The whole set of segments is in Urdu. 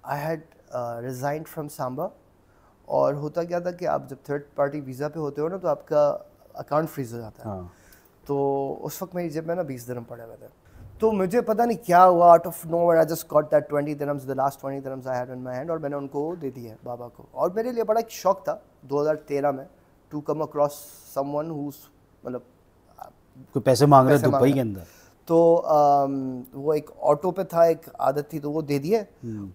I had resigned from Samba. اور ہوتا کیا تھا کہ آپ جب تھرڈ پارٹی ویزا پہ ہوتے ہو نا تو آپ کا اکاؤنٹ فریز ہو جاتا ہے. تو اس وقت میری جیب میں نا 20 درہم پڑے ہوئے تھے. تو مجھے پتہ نہیں کیا ہوا, out of nowhere I just got that 20 dirhams, the last 20 dirhams I had in my hand, اور میں نے ان کو دے دیے بابا کو. اور میرے لیے بڑا ایک شوق تھا 2013 میں to come across someone whose مطلب کوئی پیسے مانگ رہے دبئی کے اندر. تو وہ ایک آٹو پہ تھا, ایک عادت تھی, تو وہ دے دیے.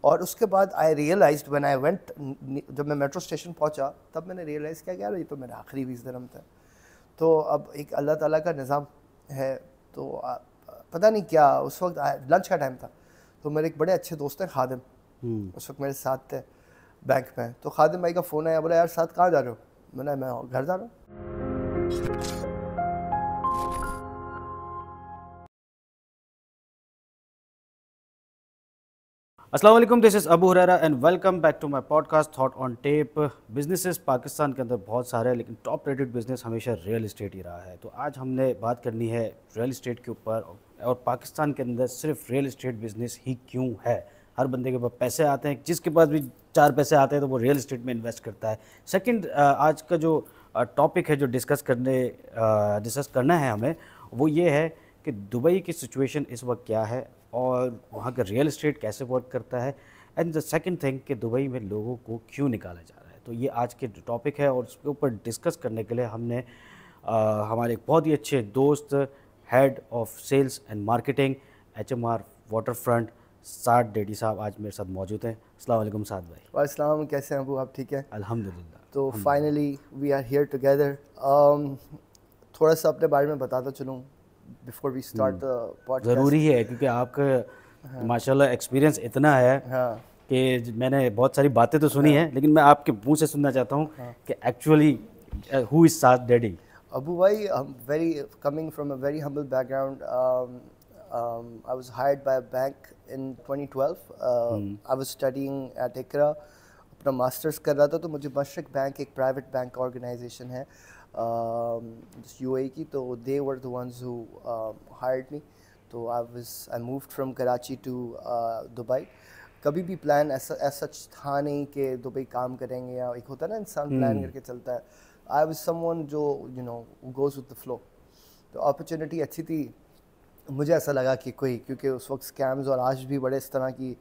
اور اس کے بعد آئی ریئلائزڈ وین آئی وینٹ, جب میں میٹرو اسٹیشن پہنچا تب میں نے ریئلائز کیا یار یہ تو میرا آخری 20 درہم تھا. تو اب ایک اللہ تعالیٰ کا نظام ہے, تو پتہ نہیں کیا اس وقت لنچ کا ٹائم تھا, تو میرے ایک بڑے اچھے دوست ہیں خادم, اس وقت میرے ساتھ تھے بینک میں. تو خادم بھائی کا فون آیا, بولا یار ساتھ کہاں جا رہے ہو؟ میں نے میں گھر جا رہا ہوں. السلام علیکم, this is Abu Hurairah and welcome back to my podcast thought on tape. Businesses Pakistan کے اندر بہت سارے ہیں, لیکن ٹاپ ریٹڈ بزنس ہمیشہ ریئل اسٹیٹ ہی رہا ہے. تو آج ہم نے بات کرنی ہے ریئل اسٹیٹ کے اوپر, اور پاکستان کے اندر صرف ریئل اسٹیٹ بزنس ہی کیوں ہے. ہر بندے کے پاس پیسے آتے ہیں, جس کے پاس بھی 4 پیسے آتے ہیں تو وہ ریئل اسٹیٹ میں انویسٹ کرتا ہے. سیکنڈ, آج کا جو ٹاپک ہے جو ڈسکس کرنا ہے ہمیں, وہ یہ ہے کہ دبئی کی سچویشن اس وقت کیا ہے اور وہاں کا ریئل اسٹیٹ کیسے ورک کرتا ہے. اینڈ دا سیکنڈ تھنگ کہ دبئی میں لوگوں کو کیوں نکالا جا رہا ہے. تو یہ آج کے ٹاپک ہے, اور اس کے اوپر ڈسکس کرنے کے لیے ہم نے ہمارے ایک بہت ہی اچھے دوست, head of sales and marketing HMR water front, Saad daddy صاحب آج میرے ساتھ موجود ہیں. السلام علیکم سعد بھائی. وعلیکم السلام, کیسے ہیں ابو آپ؟ ٹھیک ہے الحمدللہ. تو finally we are here together. تھوڑا سا اپنے بارے میں بتاتا چلوں before we start the podcast. ضروری ہے کیونکہ آپ کا ماشاءاللہ ایکسپیرینس اتنا ہے کہ میں نے بہت ساری باتیں تو سنی ہیں, لیکن میں آپ کے منہ سے سننا چاہتا ہوں کہ ایکچولی ہو از سعد ڈیڈی. ابو بھائی, very coming from a very humble background. I was hired by a bank in 2012. I was studying at Iqra, اپنا ماسٹرس کر رہا تھا. تو مجھے مشرق بینک ایک پرائیویٹ بینک آرگنائزیشن ہے UAE کی, تو they were the ones who hired me. تو I moved from Karachi to Dubai. کبھی بھی پلان ایسا سچ تھا نہیں کہ دبئی کام کریں گے, یا ایک ہوتا ہے نا انسان پلان کر کے چلتا ہے. I was someone جو goes with the flow. تو اپرچونیٹی اچھی تھی, مجھے ایسا لگا کہ کوئی, کیونکہ اس وقت اسکیمز اور آج بھی بڑے اس طرح کی,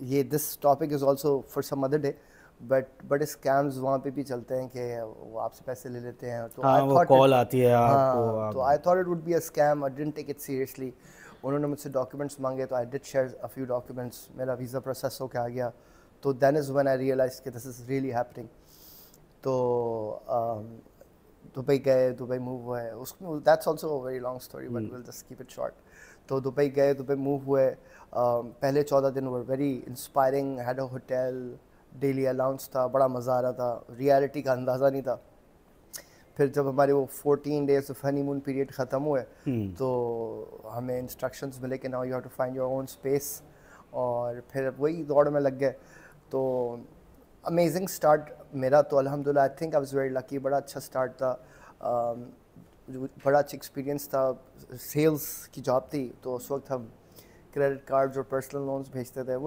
یہ this topic is also for some other day, but بڑے اسکیمز وہاں پہ بھی چلتے ہیں کہ وہ آپ سے پیسے لے لیتے ہیں. تو کال آتی ہے آپ کو. تو I thought it would be a scam. I didn't take it seriously. انہوں نے مجھ سے ڈاکیومنٹس مانگے, تو I did share a few documents. میرا ویزا پروسیس ہو کے آ گیا. تو then is when I realized کہ this is really happening. تو دبئی گئے, دبئی موو ہوئے. اس میں that's also a very long story, but will just keep it short. تو دبئی گئے, دبئی موو ہوئے. پہلے 14 دن were very inspiring. Had a hotel, daily allowance تھا, بڑا مزہ آ رہا تھا, ریالٹی کا اندازہ نہیں تھا. پھر جب ہمارے وہ 14 days of honeymoon period ختم ہوئے, تو ہمیں انسٹرکشنز ملے کہ now you have to find your own space, اور پھر وہی دوڑ میں لگ گئے. تو امیزنگ اسٹارٹ میرا تو الحمدللہ. I think I was very lucky. بڑا اچھا اسٹارٹ تھا, بڑا اچھا ایکسپیرینس تھا. سیلس کی جاب تھی, تو اس وقت ہم کریڈٹ کارڈز اور پرسنل لونز بھیجتے تھے. It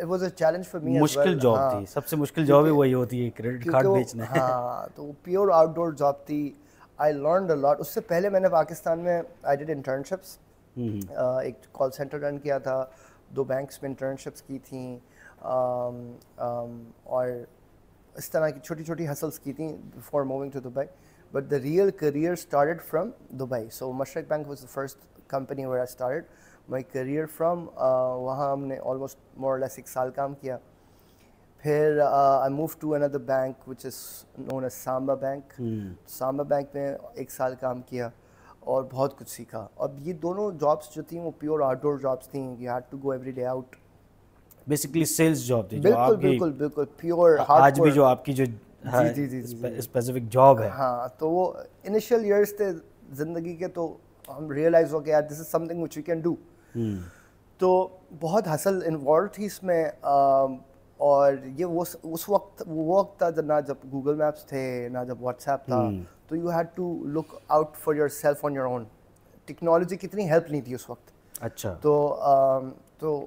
was a challenge for me as well. مشکل جاب تھی, سب سے مشکل جاب ہی وہی ہوتی ہے کریڈٹ کارڈ بیچنا. ہاں, تو پیور آؤٹ ڈور جاب تھی. I learned a lot. اس سے پہلے میں نے پاکستان میں I did internships. ایک کال سینٹر رن کیا تھا, 2 بینکس میں انٹرنشپس کی تھیں, اور اس طرح کی چھوٹی چھوٹی ہسلس کی تھیں before moving to Dubai. But the real career started from Dubai. So Mashreq Bank was the first company where I started my career from. وہاں ہم نے almost more or less 1 سال کام کیا. پھر I moved to another bank which is known as Samba Bank. Samba Bank میں 1 سال کام کیا اور بہت کچھ سیکھا. اب یہ دونوں جابس جو تھیں وہ پیور آؤٹ ڈور جابس تھیں. You had to go every day out. Basically sales job تھی. بالکل بالکل بالکل پیور. آج بھی جو آپ کی جو اسپیسیفک جاب ہے, ہاں, تو وہ انیشیل ایئرس تھے زندگی کے, تو ہم ریئلائز ہو کہ یار this is something which we can do. تو بہت ہسل انوالو تھی اس میں. اور یہ اس وقت وہ وقت تھا نہ جب گوگل میپس تھے, نہ جب واٹس ایپ تھا. تو you had to look out for yourself on your own. Technology کی اتنی ہیلپ نہیں تھی اس وقت. اچھا. تو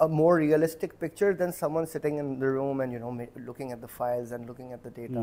a more realistic picture than someone sitting in the room and you know looking at the files and looking at the data.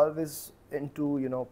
always into you know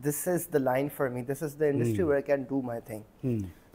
this is the line for me, this is the industry where I can do my thing.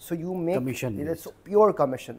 So you make commission. It's pure commission.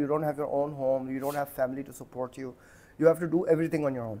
you don't have your own home, you don't have family to support you, you have to do everything on your own.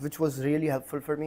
which was really helpful for me.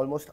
almost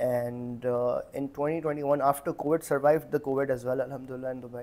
And in 2021 after COVID, survived the COVID as well, alhamdulillah, in Dubai.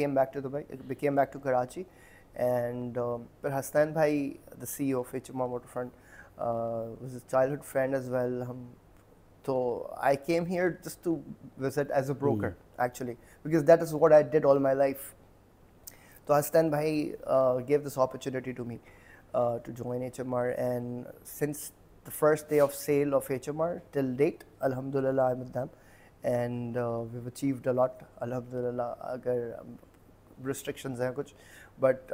came back to Dubai, became back to Karachi, And but Hasnain bhai, the CEO of HMR Waterfront, was a childhood friend as well. So I came here just to visit as a broker actually, because that is what I did all my life. So Hasnain bhai gave this opportunity to me to join HMR, and since the first day of sale of HMR till date, alhamdulillah, I'm with them, and we've achieved a lot, alhamdulillah. Agar restrictions hain kuch, but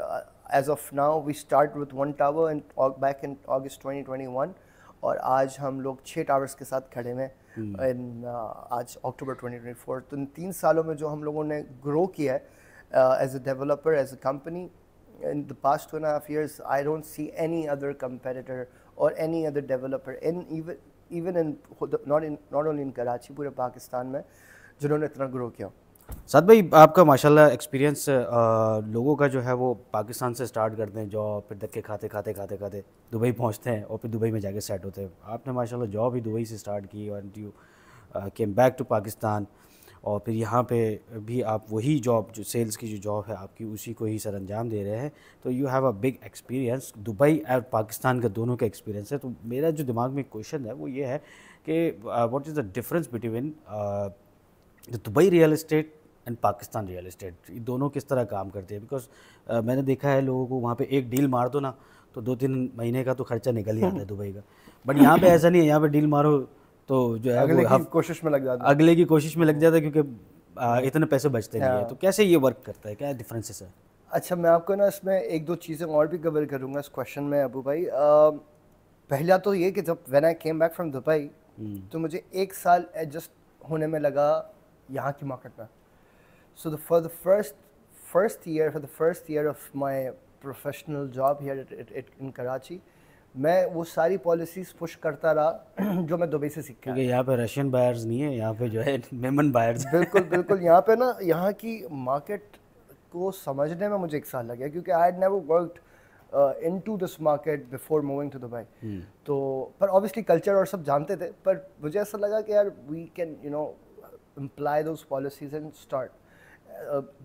as of now we start with one tower back in August 2021, اور آج ہم لوگ 6 ٹاورس کے ساتھ کھڑے ہوئے ہیں آج اکتوبر 2024. تو ان 3 سالوں میں جو ہم لوگوں نے گرو کیا ہے as a developer, as a company, in the past 2.5 years, I don't see any other competitor or any other developer even in not only in Karachi, پورے پاکستان میں, جنہوں نے اتنا گرو کیا. سعد بھائی, آپ کا ماشاءاللہ ایکسپیرینس لوگوں کا جو ہے وہ پاکستان سے اسٹارٹ کرتے ہیں جاب, پھر دھکے کھاتے دبئی پہنچتے ہیں اور پھر دبئی میں جا کے سیٹ ہوتے ہیں. آپ نے ماشاءاللہ جاب ہی دبئی سے اسٹارٹ کی and you came back to Pakistan, اور پھر یہاں پہ بھی آپ وہی جاب جو سیلس کی جو جاب ہے آپ کی اسی کو ہی سر انجام دے رہے ہیں. تو you have a big experience. Dubai اور پاکستان کا دونوں کا ایکسپیرینس ہے. تو میرا جو دماغ میں ایک کویشچن ہے وہ یہ ہے کہ what is the difference between Dubai real estate and Pakistan real estate, یہ دونوں کس طرح کام کرتے ہیں؟ بیکاز میں نے دیکھا ہے لوگوں کو وہاں پہ ایک ڈیل مار دو نا تو 2-3 مہینے کا تو خرچہ نکل ہی آتا ہے دبئی کا, بٹ یہاں پہ ایسا نہیں ہے. یہاں پہ ڈیل مارو تو جو ہے اگلے کی کوشش میں لگ جاتا ہے, اگلے کی کوشش میں لگ جاتا ہے, کیونکہ اتنے پیسے بچتے نہیں ہیں. تو کیسے یہ ورک کرتا ہے, کیا ڈفرینسز ہے؟ اچھا, میں آپ کو نا اس میں 1-2 چیزیں اور بھی کور کروں گا اس کویشچن میں ابو بھائی. پہلا تو یہ کہ جب when I came back from Dubai تو مجھے 1 سال ایڈجسٹ ہونے میں لگا یہاں کی مارکیٹ میں. So for the first year of my professional job here in Karachi, میں وہ ساری پالیسیز پش کرتا رہا جو میں دبئی سے سیکھا. کیونکہ یہاں پہ رشین بائرز نہیں ہے, یہاں پہ جو ہے میمن بائرز. بالکل یہاں پہ نا یہاں کی مارکیٹ کو سمجھنے میں مجھے 1 سال لگا, کیونکہ I had never worked into this market before moving to Dubai. تو پر obviously کلچر اور سب جانتے تھے, پر مجھے ایسا لگا کہ یار we can imply those policies and start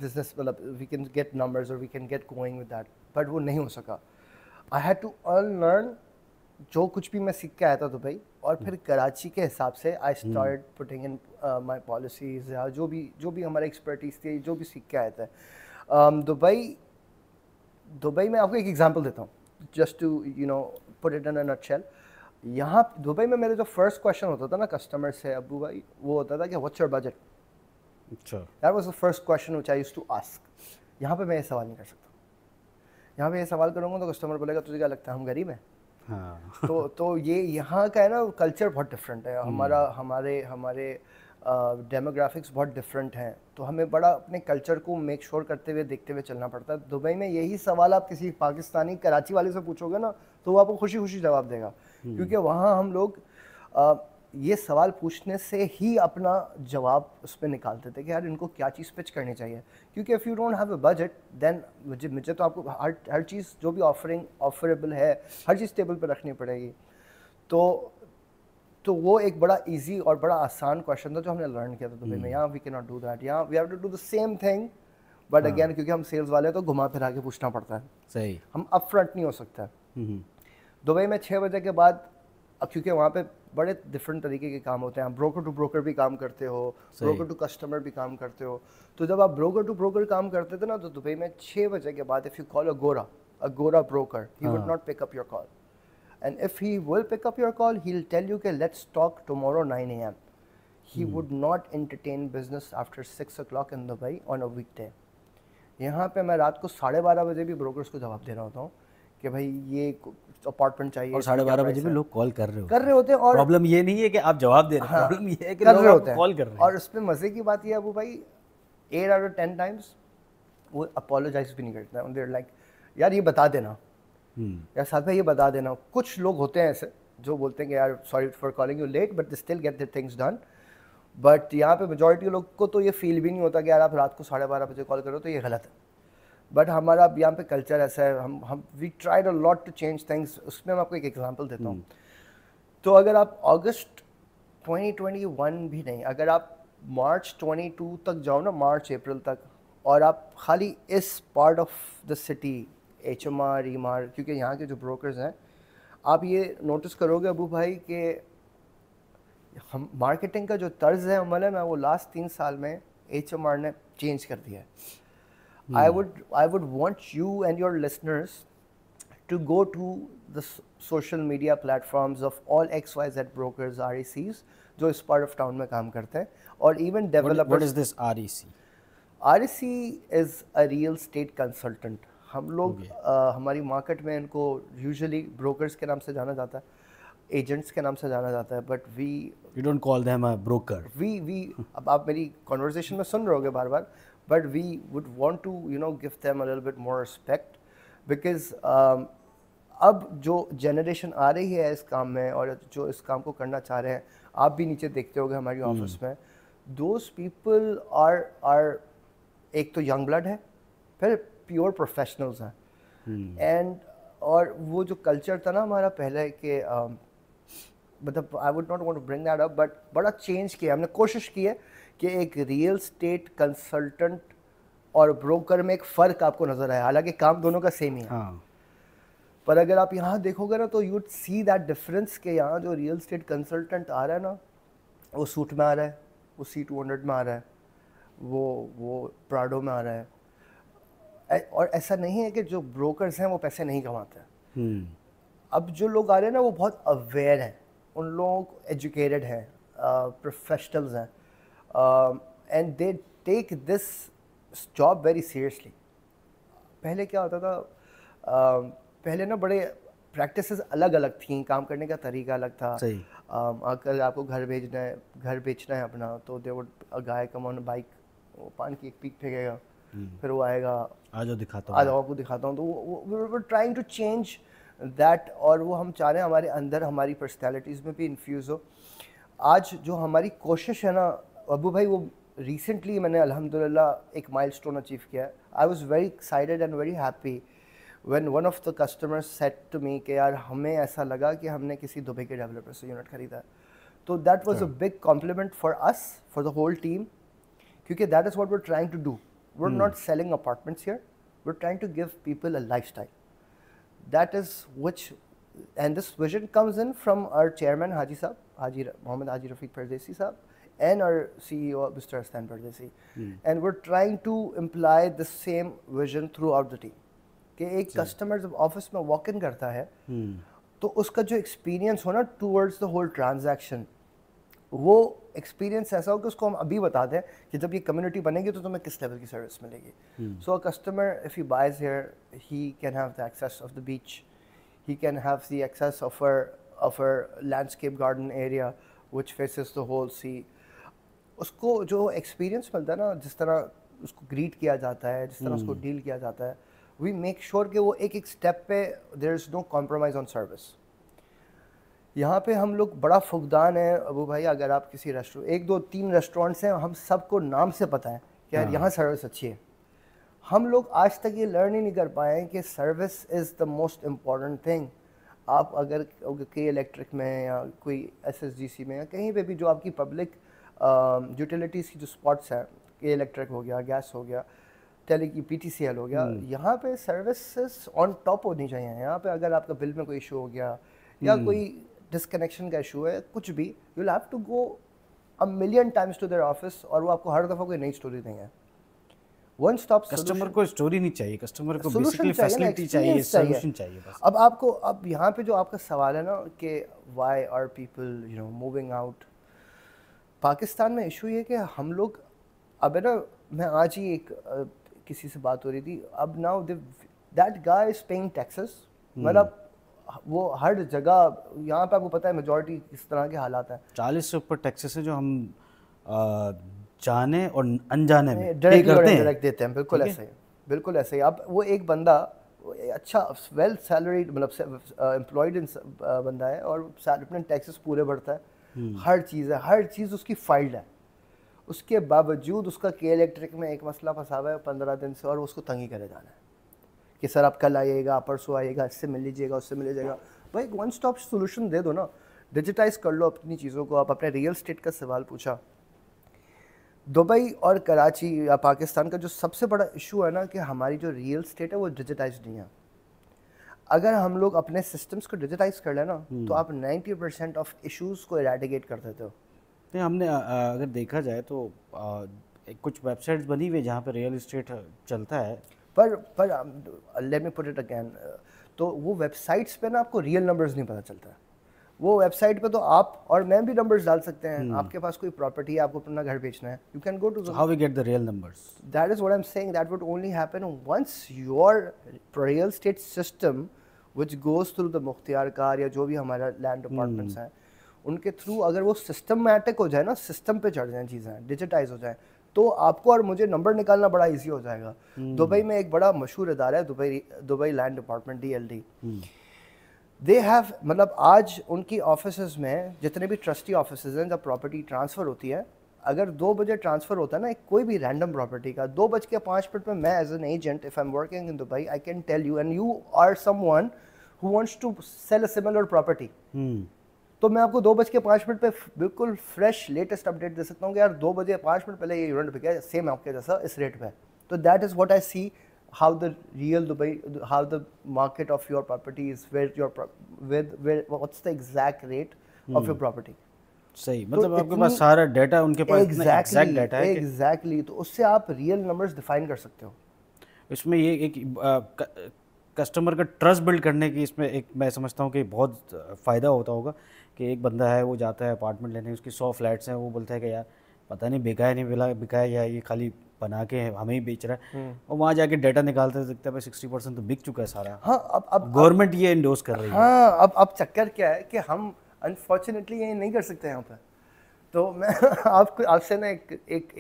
business, we can get numbers or we can get going with that, but وہ نہیں ہو سکا. I had to unlearn جو کچھ بھی میں سیکھ کے آیا تھا دبئی, اور پھر کراچی کے حساب سے I started putting in my policies, یا جو بھی ہمارا ایکسپرٹیز تھی, جو بھی سیکھ کے آئے تھے. دبئی میں آپ کو ایک ایگزامپل دیتا ہوں just to put it in a nutshell. یہاں دبئی میں میرا جو فرسٹ کویشچن ہوتا تھا نا کسٹمر سے ابو بھائی, وہ ہوتا تھا کہ what's your budget. That was the first question which I used to ask. یہاں پہ میں یہ سوال نہیں کر سکتا. یہاں پہ یہ سوال کروں گا تو کسٹمر بولے گا تجھے کیا لگتا ہے ہم غریب ہیں. تو یہ یہاں کا ہے نا کلچر بہت ڈفرینٹ ہے, ہمارے ڈیموگرافکس بہت ڈفرینٹ ہیں, تو ہمیں بڑا اپنے کلچر کو میک شور کرتے ہوئے دیکھتے ہوئے چلنا پڑتا ہے. دبئی میں یہی سوال آپ کسی پاکستانی کراچی والے سے پوچھو گے نا تو وہ آپ کو خوشی جواب دے گا, کیونکہ وہاں ہم لوگ یہ سوال پوچھنے سے ہی اپنا جواب اس پہ نکالتے تھے کہ یار ان کو کیا چیز پچ کرنی چاہیے. کیونکہ if you don't have a budget then مجھے تو آپ کو ہر چیز جو بھی آفریبل ہے ہر چیز ٹیبل پہ رکھنی پڑے گی. تو وہ ایک بڑا ایزی اور بڑا آسان کویشچن تھا جو ہم نے لرن کیا تھا دبئی میں. یہاں وی کی ناٹ ڈو دیٹ, یہاں we have to do the same thing, but again کیونکہ ہم سیلس والے تو گھما پھرا کے پوچھنا پڑتا ہے. صحیح, ہم اپ فرنٹ نہیں ہو سکتا. دبئی میں 6 بجے کے بعد, کیونکہ وہاں پہ بڑے ڈفرینٹ طریقے کے کام ہوتے ہیں, آپ بروکر ٹو بروکر بھی کام کرتے ہو, بروکر ٹو کسٹمر بھی کام کرتے ہو. تو جب آپ بروکر ٹو بروکر کام کرتے تھے نا تو دبئی میں 6 بجے کے بعد if you call a Gora broker, he would not pick up your call. And if he will pick up your call, he'll tell you کہ let's talk tomorrow 9 AM. He would not entertain business after 6 o'clock in Dubai on a weekday. یہاں پہ میں رات کو 12:30 بجے بھی بروکرس کو جواب دے رہا ہوتا ہوں کہ بھائی یہ اپارٹمنٹ چاہیے, اور 12:30 بجے بھی لوگ کال کر رہے ہوتے ہیں. اور پرابلم یہ نہیں ہے کہ آپ جواب دے رہے ہیں, پرابلم یہ ہے کہ لوگ کال کر رہے ہیں. اور اس پہ مزے کی بات یہ ہے ابو بھائی 8 out of 10 times وہ اپولوجائز بھی نہیں کرتے ہیں. they're like یار یہ بتا دینا, یار ساتھ میں یہ بتا دینا. کچھ لوگ ہوتے ہیں ایسے جو بولتے ہیں کہ یار sorry for calling you late but they still get their things done. But یہاں پہ میجورٹی لوگ کو تو یہ فیل بھی نہیں ہوتا کہ یار آپ رات کو 12:30 بجے کال کرو تو یہ غلط ہے. بٹ ہمارا یہاں پہ کلچر ایسا ہے, ہم we tried a lot to change things. اس میں آپ کو ایک ایگزامپل دیتا ہوں. تو اگر آپ اگست 2021 بھی نہیں, اگر آپ مارچ 22 تک جاؤ نا, مارچ اپریل تک, اور آپ خالی اس part of the city HMR, EMR, کیونکہ یہاں کے جو بروکرز ہیں, آپ یہ نوٹس کرو گے ابو بھائی کہ ہم مارکیٹنگ کا جو طرز ہے عمل ہے نا, وہ لاسٹ 3 سال میں HMR نے چینج کر دیا ہے. I would want you and your listeners to go to the social media platforms of all XYZ brokers, RECs, جو اس پارٹ آف ٹاؤن میں کام کرتے ہیں, اور even developers. What is this REC? REC is a real estate consultant. ہم لوگ ہماری مارکیٹ میں ان کو یوزلی بروکرز کے نام سے جانا جاتا ہے, ایجنٹس کے نام سے جانا جاتا ہے, but You don't call them a broker. اب آپ میری کنورزیشن میں سن رہے ہوگے بار بار, but we would want to give them a little bit more respect, because اب جو جنریشن آ رہی ہے اس کام میں, اور جو اس کام کو کرنا چاہ رہے ہیں, آپ بھی نیچے دیکھتے ہوگے ہماری آفس میں, دوز پیپل آر ایک تو ینگ بلڈ ہے, پھر پیور پروفیشنلز ہیں. اینڈ اور وہ جو کلچر تھا نا ہمارا پہلے کہ مطلب I would not want to bring that up, but بڑا چینج کیا ہم نے. کوشش کی ہے کہ ایک ریئل اسٹیٹ کنسلٹنٹ اور بروکر میں ایک فرق آپ کو نظر آئے, حالانکہ کام دونوں کا سیم ہی ہے, پر اگر آپ یہاں دیکھو گے نا تو you would see that difference کہ یہاں جو ریئل اسٹیٹ کنسلٹنٹ آ رہا ہے نا, وہ سوٹ میں آ رہا ہے, وہ C200 میں آ رہا ہے, وہ پراڈو میں آ رہا ہے. اور ایسا نہیں ہے کہ جو بروکرز ہیں وہ پیسے نہیں کماتے ہیں. اب جو لوگ آ رہے ہیں نا وہ بہت اویئر ہیں, ان لوگوں کو ایجوکیٹڈ ہیں, پروفیشنلز ہیں, and they take this job very seriously. پہلے کیا ہوتا تھا, پہلے نا بڑے پریکٹسز الگ الگ تھیں, کام کرنے کا طریقہ الگ تھا. اگر آپ کو گھر بیچنا ہے اپنا, تو they would guy come on bike, وہ پان کی ایک پیک پھینکے گا, پھر وہ آئے گا, آ جاؤ آپ کو دکھاتا ہوں. تو وہ ٹرائنگ ٹو چینج دیٹ, اور وہ ہم چاہ رہے ہیں ہمارے اندر ہماری پرسنالٹیز میں بھی انفیوز ہو. آج جو ہماری کوشش ہے نا ابو بھائی, وہ ریسنٹلی میں نے الحمدللہ ایک مائل اسٹون اچیو کیا ہے. I was very excited and very happy when one of the customers said to me کہ یار ہمیں ایسا لگا کہ ہم نے کسی دبئی کے ڈیولپر سے یونٹ خریدا ہے. تو that was a big complement for us, for the whole team, کیونکہ that is what we're trying to do. We're not selling apartments here, we're trying to give people a lifestyle. That is which, and this vision comes in from our chairman Haji Sahab, Mohammed Haji Rafiq Pardesi Sahab, and our CEO Mr. Astan Pardesi. And we're trying to imply the same vision throughout the team. کہ ایک کسٹمر جب آفس میں واک ان کرتا ہے تو اس کا جو ایکسپیرینس ہو نا ٹورڈز دا ہول ٹرانزیکشن, وہ ایکسپیرینس ایسا ہو کہ اس کو ہم ابھی بتا دیں کہ جب یہ کمیونٹی بنے گی تو تمہیں کس لیول کی سروس ملے گی. So a customer if he buys here, he can have the access of the beach, he can have the access of our landscape garden area which faces the whole sea. اس کو جو ایکسپیرینس ملتا ہے نا, جس طرح اس کو گریٹ کیا جاتا ہے, جس طرح اس کو ڈیل کیا جاتا ہے, وی میک شیور کہ وہ ایک اسٹیپ پہ دیر از نو کمپرومائز آن سروس. یہاں پہ ہم لوگ بڑا فقدان ہے ابو بھائی. اگر آپ کسی ریسٹورینٹ, 1 2 3 ریسٹورینٹس ہیں, ہم سب کو نام سے پتہ ہے کہ یار یہاں سروس اچھی ہے. ہم لوگ آج تک یہ لرن ہی نہیں کر پائے ہیں کہ service is the most important thing. آپ اگر کے الیکٹرک میں یا کوئی SSGC میں یا کہیں پہ بھی جو آپ کی پبلک یوٹیلیٹیز کی جو اسپاٹس ہیں, کے الیکٹرک ہو گیا, گیس ہو گیا, ٹیلی کی PTCL ہو گیا, یہاں پہ سروسز آن ٹاپ ہونی چاہیے. یہاں پہ اگر آپ کا بل میں کوئی ایشو ہو گیا یا کوئی ڈسکنیکشن کا ایشو ہے, کچھ بھی, you will have to go a million times to their office, اور وہ آپ کو ہر دفعہ کوئی نئی اسٹوری دیں گے. ون اسٹاپ کسٹمر کو اسٹوری نہیں چاہیے, کسٹمر کو بیسیکلی فیسلٹی چاہیے, سولوشن چاہیے بس. اب یہاں پہ جو آپ کا سوال ہے نا کہ why are people moving out, Pakistan میں ایشو یہ کہ ہم لوگ اب ہے نا, میں آج ہی ایک کسی سے بات ہو رہی تھی, اب now that guy is paying taxes. مطلب وہ ہر جگہ یہاں پہ آپ کو پتہ ہے میجورٹی کس طرح کے حالات ہیں. 40 سے اوپر ٹیکسز ہیں جو ہم جانے اور انجانے میں ڈائریکٹ دیتے ہیں. بالکل ایسا ہی, بالکل ایسا ہی. اب وہ ایک بندہ اچھا ویل سیلریڈ مطلب امپلائڈ بندہ ہے, اور اپنے ٹیکسز پورے بھرتا ہے, ہر چیز ہے, ہر چیز اس کی فائلڈ ہے. اس کے باوجود اس کا کے الیکٹرک میں ایک مسئلہ پھنسا ہوا ہے 15 دن سے, اور اس کو تنگ ہی کرے جانا ہے کہ سر آپ کل آئیے گا, پرسوں آئیے گا, اس سے مل لیجیے گا, اس سے مل لیجیے گا. بھائی ایک ون اسٹاپ سولوشن دے دو نا, ڈیجیٹائز کر لو اپنی چیزوں کو. آپ اپنے ریئل اسٹیٹ کا سوال پوچھا, دبئی اور کراچی یا پاکستان کا جو سب سے بڑا ایشو ہے نا کہ ہماری جو ریئل اسٹیٹ ہے وہ ڈیجیٹائز نہیں ہے. اگر ہم لوگ اپنے سسٹمس کو ڈیجیٹائز کر لیں نا تو آپ 90% آف ایشوز کو ایریڈیکیٹ کر دیتے ہو. نہیں ہم نے اگر دیکھا جائے تو کچھ ویب سائٹس بنی ہوئی جہاں پہ ریئل اسٹیٹ چلتا ہے, پر let me put it again, تو وہ ویب سائٹس پہ نا آپ کو ریئل نمبرز نہیں پتہ چلتا. وہ ویب سائٹ پہ تو آپ اور میں بھی نمبرز ڈال سکتے ہیں. آپ کے پاس کوئی پراپرٹی ہے, آپ کو اپنا گھر بیچنا ہے, you can go to how we get the real numbers. That is what I am seeing, that would only happen once your real estate system which goes through the مختار کار یا جو بھی ہمارا لینڈ ڈپارٹمنٹس ہیں ان کے تھرو اگر وہ سسٹمیٹک ہو جائے نا, سسٹم پہ چڑھ جائیں چیزیں, ڈیجیٹائز ہو جائیں, تو آپ کو اور مجھے نمبر نکالنا بڑا ایزی ہو جائے گا. دبئی میں ایک بڑا مشہور ادارہ ہے Dubai land department, DLD. They have, مطلب آج ان کی آفیسز میں جتنے بھی ٹرسٹی آفیسز ہیں جب پراپرٹی ٹرانسفر ہوتی ہے, اگر 2 بجے ٹرانسفر ہوتا ہے نا کوئی بھی رینڈم پراپرٹی کا, 2:05 پہ میں as an agent of I am working in Dubai I can tell you and you are someone who wants to sell a similar property, تو میں آپ کو 2:05 پہ بالکل فریش لیٹسٹ اپڈیٹ دے سکتا ہوں کہ یار 2:05 پہلے یہ یونٹ بکا ہے سیم آپ کے جیسا اس ریٹ پہ. تو that is what I see how the real Dubai, how the market of your property is, where what's the exact rate of your property. صحیح, مطلب آپ کے پاس سارا ڈیٹا ان کے پاس ایگزیکٹ ڈیٹا ہے. ایگزیکٹلی, تو اس سے آپ ریئل نمبرز ڈیفائن کر سکتے ہو. اس میں یہ ایک کسٹمر کا ٹرسٹ بلڈ کرنے کی اس میں ایک میں سمجھتا ہوں کہ بہت فائدہ ہوتا ہوگا کہ ایک بندہ ہے وہ جاتا ہے اپارٹمنٹ لینے, اس کی 100 فلیٹس ہیں, وہ بولتا ہے کہ یار پتہ نہیں بکا ہے نہیں بکا ہے یا یہ خالی بنا کے ہمیں ہی بیچ رہا ہے, اور وہاں جا کے ڈیٹا نکالتے دیکھتا ہے 60% تو بک چکا ہے سارا. ہاں, اب گورنمنٹ یہ انڈورس کر رہی ہے. ہاں, اب چکر کیا ہے کہ ہم انفارچونیٹلی یہ نہیں کر سکتے یہاں پہ. تو میں آپ سے نا ایک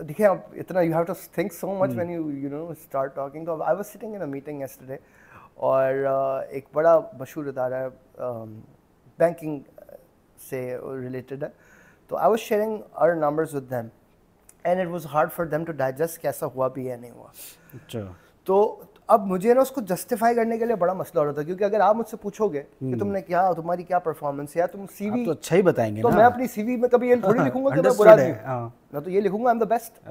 دیکھیں, آپ اتنا you have to think so much when you know start talking. تو I was sitting in a meeting yesterday, اور ایک بڑا مشہور ادارہ ہے بینکنگ سے ریلیٹڈ ہے, تو I was sharing our numbers with them and it was hard for them to digest کیسا ہوا بھی ہے نہیں ہوا. اچھا, تو اب مجھے نا اس کو جسٹیفائی کرنے کے لیے بڑا مسئلہ ہو رہا تھا, کیونکہ اگر آپ مجھ سے پوچھو گے کہ تم نے کیا, تمہاری کیا پرفارمنس ہے, تم سی وی تو اچھا ہی بتائیں گے تو میں اپنی سی وی میں کبھی یہ تھوڑی لکھوں گا کہ میں برا ہوں, میں تو یہ لکھوں گا آئی ایم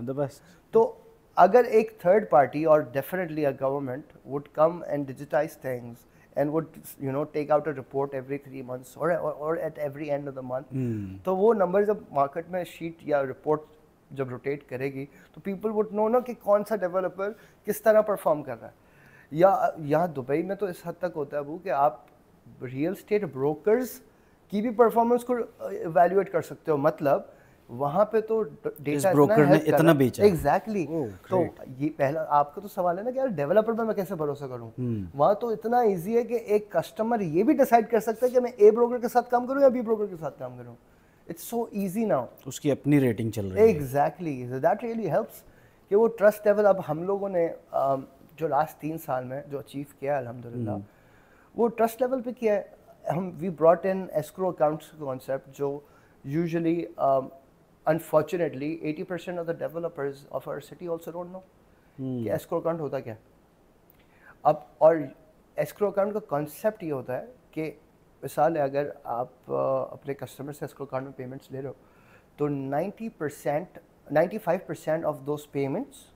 دا بیسٹ. تو اگر ایک تھرڈ پارٹی اور definitely a government would come and digitise things and would take out a report every 3 months or at every end of the month, تو وہ نمبر جب مارکیٹ میں شیٹ یا رپورٹ جب روٹیٹ کرے گی تو پیپل وڈ نو نا کہ کون سا ڈیولپر کس طرح پرفارم کر رہا ہے. یا یہاں دبئی میں تو اس حد تک ہوتا ہے ابو کہ آپ ریئل اسٹیٹ بروکرز کی بھی پرفارمنس کو ایویلیویٹ کر سکتے ہو. مطلب وہاں پہ تو ڈیٹا اتنا بیچا, ایگزیکٹلی. تو یہ پہلا آپ کا تو سوال ہے نا کہ یار ڈیولپر پہ میں کیسے بھروسہ کروں. وہاں تو اتنا ایزی ہے کہ ایک کسٹمر یہ بھی ڈیسائڈ کر سکتا ہے کہ میں اے بروکر کے ساتھ کام کروں یا بی بروکر کے ساتھ کام کروں. اٹس سو ایزی ناؤ, اس کی اپنی ریٹنگ چل رہی ہے. ایگزیکٹلی, دیٹ ریئلی ہیلپس کہ وہ ٹرسٹ لیول اب ہم لوگوں نے جو لاسٹ 3 سال میں جو اچیو کیا ہے الحمدللہ, وہ ٹرسٹ لیول پہ کیا ہے. ہم we brought in escrow accounts concept جو usually unfortunately 80% of the developers of our city also don't know کہ escrow account ہوتا کیا. اب اور escrow account کا concept یہ ہوتا ہے کہ مثال ہے اگر آپ اپنے کسٹمر سے escrow account میں پیمنٹس لے رہے ہو تو 95% of those payments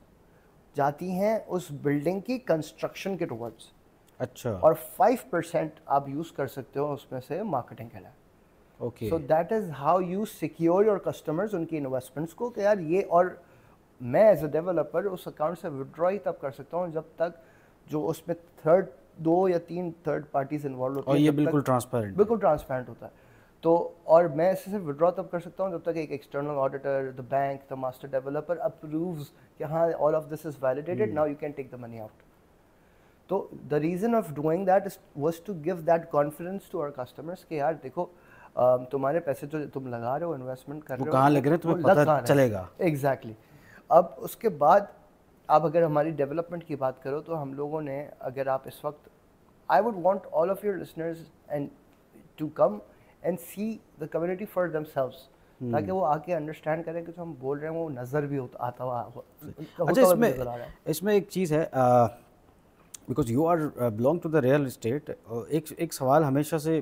جاتی ہیں اس بلڈنگ کی کنسٹرکشن کے ٹورڈز. اچھا, اور 5% آپ یوز کر سکتے ہو اس میں سے مارکیٹنگ کے لیے. Okay, so that is how you secure your customers ان کی انویسٹمنٹس کو کہ یار یہ, اور میں ایز اے ڈیولپر اس اکاؤنٹ سے ودرا ہی تب کر سکتا ہوں جب تک جو اس میں 2 یا 3 تھرڈ پارٹیز انوالو ہوتی ہیں, اور یہ بالکل ٹرانسپیرنٹ ہوتا ہے. تو اور میں اس سے ودرا تب کر سکتا ہوں جب تک ایک external auditor, the bank, the master developer approves کہ ہاں all of this is validated, now you can take the money out. تو the reason of doing that was to give that confidence to our customers کہ یار دیکھو تمہارے پیسے جو تم لگا رہے ہو, انویسٹمنٹ کر رہے ہو, کہاں لگ رہے ہیں تمہیں پتہ چلے گا. ایگزیکٹلی. اب اس کے بعد آپ اگر ہماری ڈیولپمنٹ کی بات کرو تو ہم لوگوں نے, اگر آپ اس وقت, I would want all of your listeners and to come and see the community for themselves, تاکہ وہ آ کے انڈرسٹینڈ کریں کہ جو ہم بول رہے ہیں وہ نظر بھی آتا ہوا. اچھا, اس میں ایک چیز ہے, because you are belonging to the real estate, ایک سوال ہمیشہ سے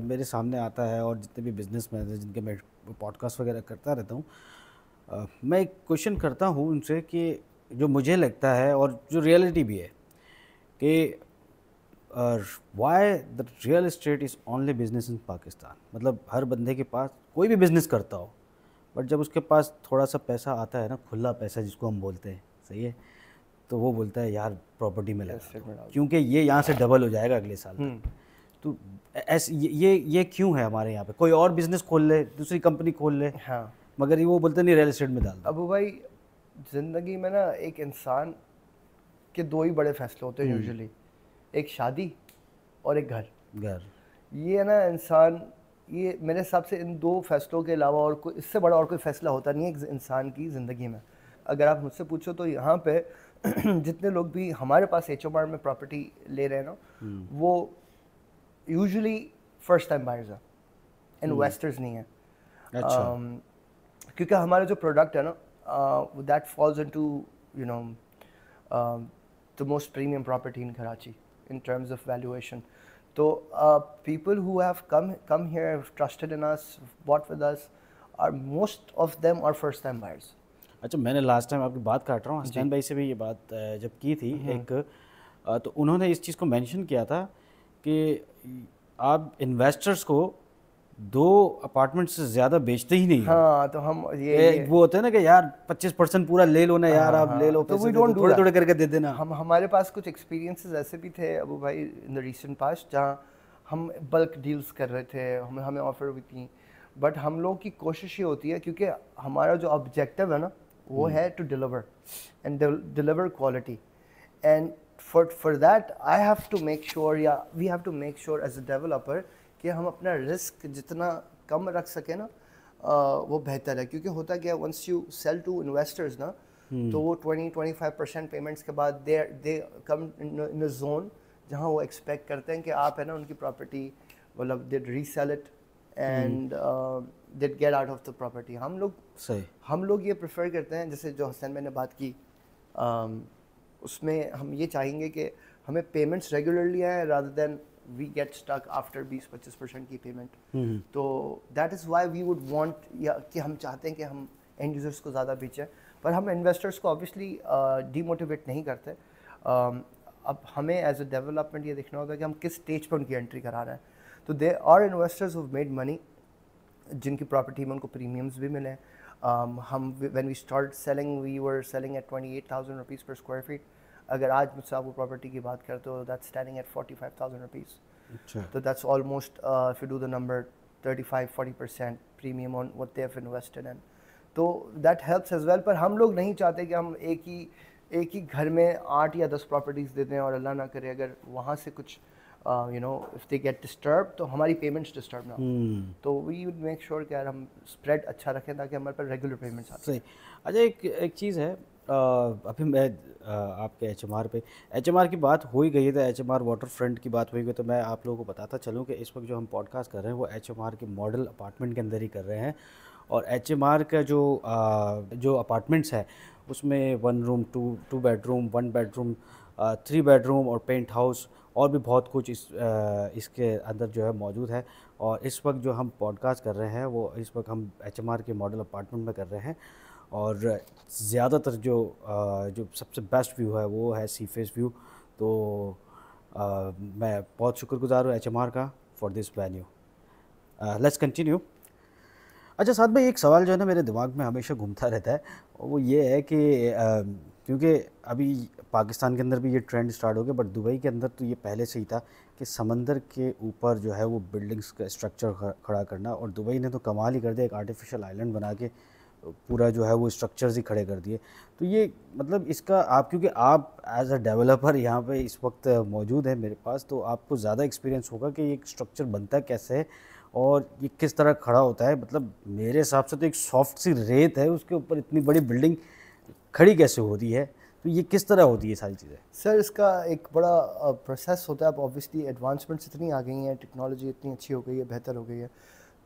میرے سامنے آتا ہے, اور جتنے بھی بزنس مین ہیں جن کے میں پوڈ کاسٹ وغیرہ کرتا رہتا ہوں, میں ایک کویشچن کرتا ہوں ان سے کہ جو مجھے لگتا ہے اور جو ریئلٹی بھی ہے کہ why the real estate is only business in Pakistan. مطلب ہر بندے کے پاس کوئی بھی بزنس کرتا ہو, بٹ جب اس کے پاس تھوڑا سا پیسہ آتا ہے نا, کھلا پیسہ جس کو ہم بولتے ہیں, صحیح ہے, تو وہ بولتا ہے یار پراپرٹی میں لگا دو, کیونکہ یہ یہاں سے ڈبل ہو جائے گا اگلے سال تک. تو ایسے یہ کیوں ہے ہمارے یہاں پہ؟ کوئی اور بزنس کھول لے, دوسری کمپنی کھول لے, ہاں, مگر یہ وہ بولتے نہیں ریئل اسٹیٹ میں ڈال دو. ابو بھائی زندگی میں نا ایک انسان کے دو ہی بڑے فیصلے ہوتے ہیں یوزلی, ایک شادی اور ایک گھر. یہ ہے نا انسان, یہ میرے حساب سے ان دو فیصلوں کے علاوہ اور کوئی اس سے بڑا اور کوئی فیصلہ ہوتا نہیں ہے ایک انسان کی زندگی میں. اگر آپ مجھ سے پوچھو تو یہاں پہ جتنے لوگ بھی ہمارے پاس ایچ ایم آر میں پراپرٹی لے رہے ہیں نا, وہ یوزلی فرسٹ ٹائم بائرز ہیں, انویسٹرز نہیں ہیں. کیونکہ ہمارا جو پروڈکٹ ہے نا, that falls into you know the most premium property in Karachi in terms of valuation. So people who have come here, have trusted in us, bought with us, are most of them are first time buyers. اچھا, میں نے لاسٹ ٹائم آپ کی بات کاٹ رہا ہوں, حسین بھائی سے بھی یہ بات جب کی تھی ایک, تو انہوں نے اس چیز کو مینشن کیا تھا کہ آپ انویسٹرس کو 2 اپارٹمنٹ سے زیادہ بیچتے ہی نہیں. ہاں, تو ہم یہ وہ ہوتا ہے نا کہ یار 25% پورا لے لو نا یار, آپ لے لو, تو we don't do تھوڑے تھوڑے کر کے دے دینا. ہمارے پاس کچھ ایکسپیرینسز ایسے بھی تھے ابو بھائی ان دا ریسنٹ پاسٹ, جہاں ہم بلک ڈیلز کر رہے تھے, ہمیں آفر ہوئی تھیں, بٹ ہم لوگ کی کوشش یہ ہوتی ہے, کیونکہ ہمارا جو آبجیکٹیو ہے نا وہ ہے to deliver and deliver quality, and for that I have to make sure, یا we have to make sure as a developer کہ ہم اپنا رسک جتنا کم رکھ سکیں نا وہ بہتر ہے. کیونکہ ہوتا کیا, once you sell to investors نا, تو وہ 20-25% پیمنٹس کے بعد دے کم ان اے زون جہاں وہ ایکسپیکٹ کرتے ہیں کہ آپ ہے نا ان کی پراپرٹی مطلب they resell it and they get out of the property. ہم لوگ یہ پریفر کرتے ہیں, جیسے جو حسین میں نے بات کی, اس میں ہم یہ چاہیں گے کہ ہمیں پیمنٹس ریگولرلی آئیں rather than we get stuck after 20-25% کی پیمنٹ. تو that is why we would want, یا کہ ہم چاہتے ہیں کہ ہم اینڈ یوزرس کو زیادہ بیچیں, پر ہم انویسٹرس کو آبویسلی ڈی موٹیویٹ نہیں کرتے. اب ہمیں ایز اے ڈیولپمنٹ یہ دیکھنا ہوگا کہ ہم کس اسٹیج پہ ان کی انٹری کرا رہے ہیں. تو they are investors who made money, جن کی پراپرٹی میں ان کو پریمیمز بھی ملیں. ہم when we start selling we were selling at 28,000 rupees per square feet. اگر آج مجھ سے آپ وہ پراپرٹی کی بات کرتے ہو, دیٹس اسٹینڈنگ ایٹ 45,000 روپیز. تو that's almost if you do the number 35-40% premium on what they have invested in. تو دیٹ ہیلپس ایز ویل. پر ہم لوگ نہیں چاہتے کہ ہم ایک ہی گھر میں 8 یا 10 پراپرٹیز دے دیں, اور اللہ نہ کرے اگر وہاں سے کچھ you know if they get disturb تو ہماری پیمنٹس ڈسٹرب نہ ہو. تو وی وڈ میک شیور کہ یار ہم اسپریڈ اچھا رکھیں تاکہ ہمارے پاس ریگولر پیمنٹس آتی. صحیح. اچھا, ایک چیز ہے, ابھی میں آپ کے ایچ ایم آر کی بات ہو ہی گئی ہے, تو H M R waterfront کی بات ہوئی گئی, تو میں آپ لوگوں کو بتاتا چلوں کہ اس وقت جو ہم پوڈ کاسٹ کر رہے ہیں وہ ایچ ایم آر کے ماڈل اپارٹمنٹ کے اندر ہی کر رہے ہیں. اور ایچ ایم آر کا جو اپارٹمنٹس ہے اس میں 1 روم 2 bed room 1 bed room 3 bed room اور پینٹ ہاؤس اور بھی بہت کچھ اس کے اندر جو ہے موجود ہے. اور اس وقت جو ہم پوڈ کاسٹ کر رہے ہیں وہ اس وقت ہم ایچ ایم آر کے ماڈل اپارٹمنٹ میں کر رہے ہیں. اور زیادہ تر جو سب سے بیسٹ ویو ہے وہ ہے سی فیس ویو. تو میں بہت شکر گزار ہوں ایچ ایم آر کا for this venue. Let's continue. اچھا سعد بھائی, ایک سوال جو ہے نا میرے دماغ میں ہمیشہ گھومتا رہتا ہے, وہ یہ ہے کہ کیونکہ ابھی پاکستان کے اندر بھی یہ ٹرینڈ اسٹارٹ ہو گیا, بٹ دبئی کے اندر تو یہ پہلے سے ہی تھا کہ سمندر کے اوپر جو ہے وہ بلڈنگس کا اسٹرکچر کھڑا کرنا, اور دبئی نے تو کمال ہی کر دیا, ایک آرٹیفیشل آئلینڈ بنا کے پورا جو ہے وہ اسٹرکچرز ہی کھڑے کر دیے. تو یہ مطلب اس کا آپ, کیونکہ آپ ایز اے ڈیولپر یہاں پہ اس وقت موجود ہیں میرے پاس, تو آپ کو زیادہ ایکسپیرینس ہوگا کہ یہ اسٹرکچر بنتا کیسے ہے اور یہ کس طرح کھڑا ہوتا ہے. مطلب میرے حساب سے تو ایک سافٹ سی ریت ہے, اس کے اوپر اتنی بڑی بلڈنگ کھڑی کیسے ہوتی ہے, تو یہ کس طرح ہوتی ہے ساری چیزیں؟ سر اس کا ایک بڑا پروسیس ہوتا ہے. اب آبویسلی ایڈوانسمنٹس اتنی آ گئی ہیں, ٹیکنالوجی اتنی اچھی ہو گئی ہے, بہتر ہو گئی ہے.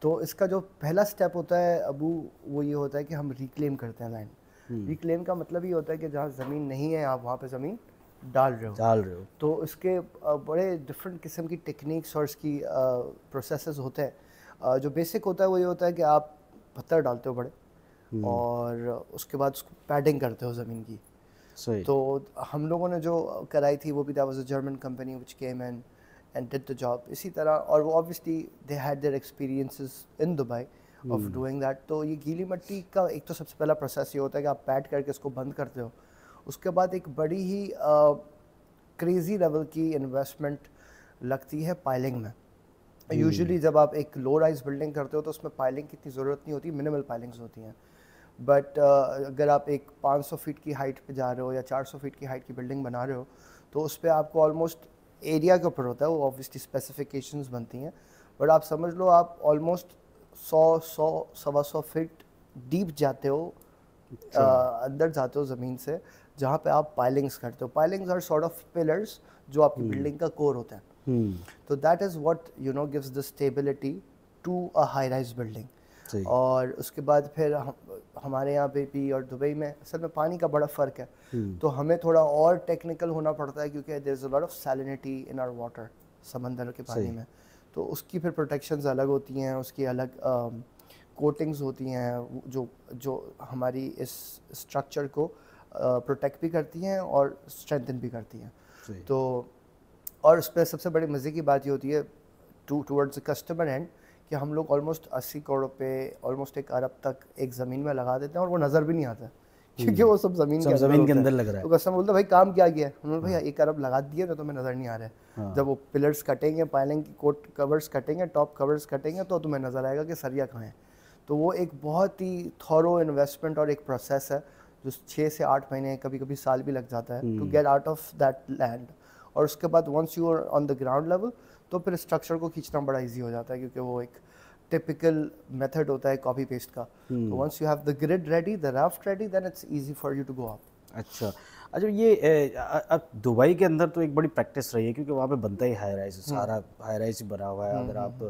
تو اس کا جو پہلا سٹیپ ہوتا ہے ابو, وہ یہ ہوتا ہے کہ ہم ریکلیم کرتے ہیں لینڈ. ریکلیم کا مطلب یہ ہوتا ہے کہ جہاں زمین نہیں ہے آپ وہاں پہ زمین ڈال رہے ہو. تو اس کے بڑے ڈفرینٹ قسم کی ٹیکنیکس اور اس کی پروسیسز ہوتے ہیں. جو بیسک ہوتا ہے وہ یہ ہوتا ہے کہ آپ پتھر ڈالتے ہو بڑے, اور اس کے بعد اس کو پیڈنگ کرتے ہو زمین کی. تو ہم لوگوں نے جو کرائی تھی وہ بھی that was a German company which came in and did the job. اسی طرح اور وہ obviously they had their experiences in Dubai of doing that. تو یہ گیلی مٹی کا ایک تو سب سے پہلا پروسیس یہ ہوتا ہے کہ آپ پیٹ کر کے اس کو بند کرتے ہو. اس کے بعد ایک بڑی ہی کریزی لیول کی انویسٹمنٹ لگتی ہے پائلنگ میں. یوزلی جب آپ ایک لو رائز بلڈنگ کرتے ہو تو اس میں پائلنگ کی اتنی ضرورت نہیں ہوتی, منیمل پائلنگز ہوتی ہیں. بٹ اگر آپ ایک 500 فیٹ کی ہائٹ پہ جا رہے ہو یا 400 فیٹ کی ہائٹ کی بلڈنگ بنا رہے ہو تو اس پہ آپ کو آلموسٹ ایریا کے اوپر ہوتا ہے, وہ آبویسلی اسپیسیفکیشنز بنتی ہیں, بٹ آپ سمجھ لو آپ آلموسٹ 100-125 فٹ ڈیپ جاتے ہو, اندر جاتے ہو زمین سے, جہاں پہ آپ پائلنگس کرتے ہو. Pilings are sort of pillars جو آپ کی بلڈنگ کا کور ہوتا ہے. تو that is what you know gives the stability to a high rise building. اور اس کے بعد پھر ہمارے یہاں پہ بھی اور دبئی میں اصل میں پانی کا بڑا فرق ہے, تو ہمیں تھوڑا اور ٹیکنیکل ہونا پڑتا ہے کیونکہ there is a lot of salinity in our water, سمندر کے پانی میں. تو اس کی پھر پروٹیکشنز الگ ہوتی ہیں, اس کی الگ کوٹنگز ہوتی ہیں جو ہماری اس اسٹرکچر کو پروٹیکٹ بھی کرتی ہیں اور اسٹرینتھن بھی کرتی ہیں. تو اور اس پہ سب سے بڑی مزے کی بات یہ ہوتی ہے ٹورڈز کسٹمر اینڈ کہ ہم لوگ آلموسٹ 80 کروڑ روپے آلموسٹ 1 ارب تک ایک زمین میں لگا دیتے ہیں اور وہ نظر بھی نہیں آتا کیونکہ وہ سب زمین کے اندر لگ رہا ہے. تو کسٹمر بولتا ہے بھائی کام کیا کیا ہے, انہوں نے بھائی 1 ارب لگا دیے تو تمہیں نظر نہیں آ رہا ہے. جب وہ پلرس کٹیں گے, پائلنگ کی کوٹ کورس کٹیں گے, ٹاپ کورس کٹیں گے تو تمہیں نظر آئے گا کہ سریا کہاں ہے. تو وہ ایک بہت ہی تھورو انویسٹمنٹ اور ایک پروسیس ہے جو 6 سے 8 مہینے کبھی کبھی سال بھی لگ جاتا ہے to get out of that land. اور اس کے بعد once you are on the ground level تو پھر اسٹرکچر کو کھینچنا بڑا ایزی ہو جاتا ہے کیونکہ وہ ایک ٹپیکل میتھڈ ہوتا ہے کاپی پیسٹ کا. تو once you have the grid ready, the raft ready, then it's easy for you to go up. اچھا یہ اب دبئی کے اندر تو ایک بڑی پریکٹس رہی ہے کیونکہ وہاں پہ بنتا ہی ہائی رائز, سارا ہائی رائز ہی بنا ہوا ہے. اگر آپ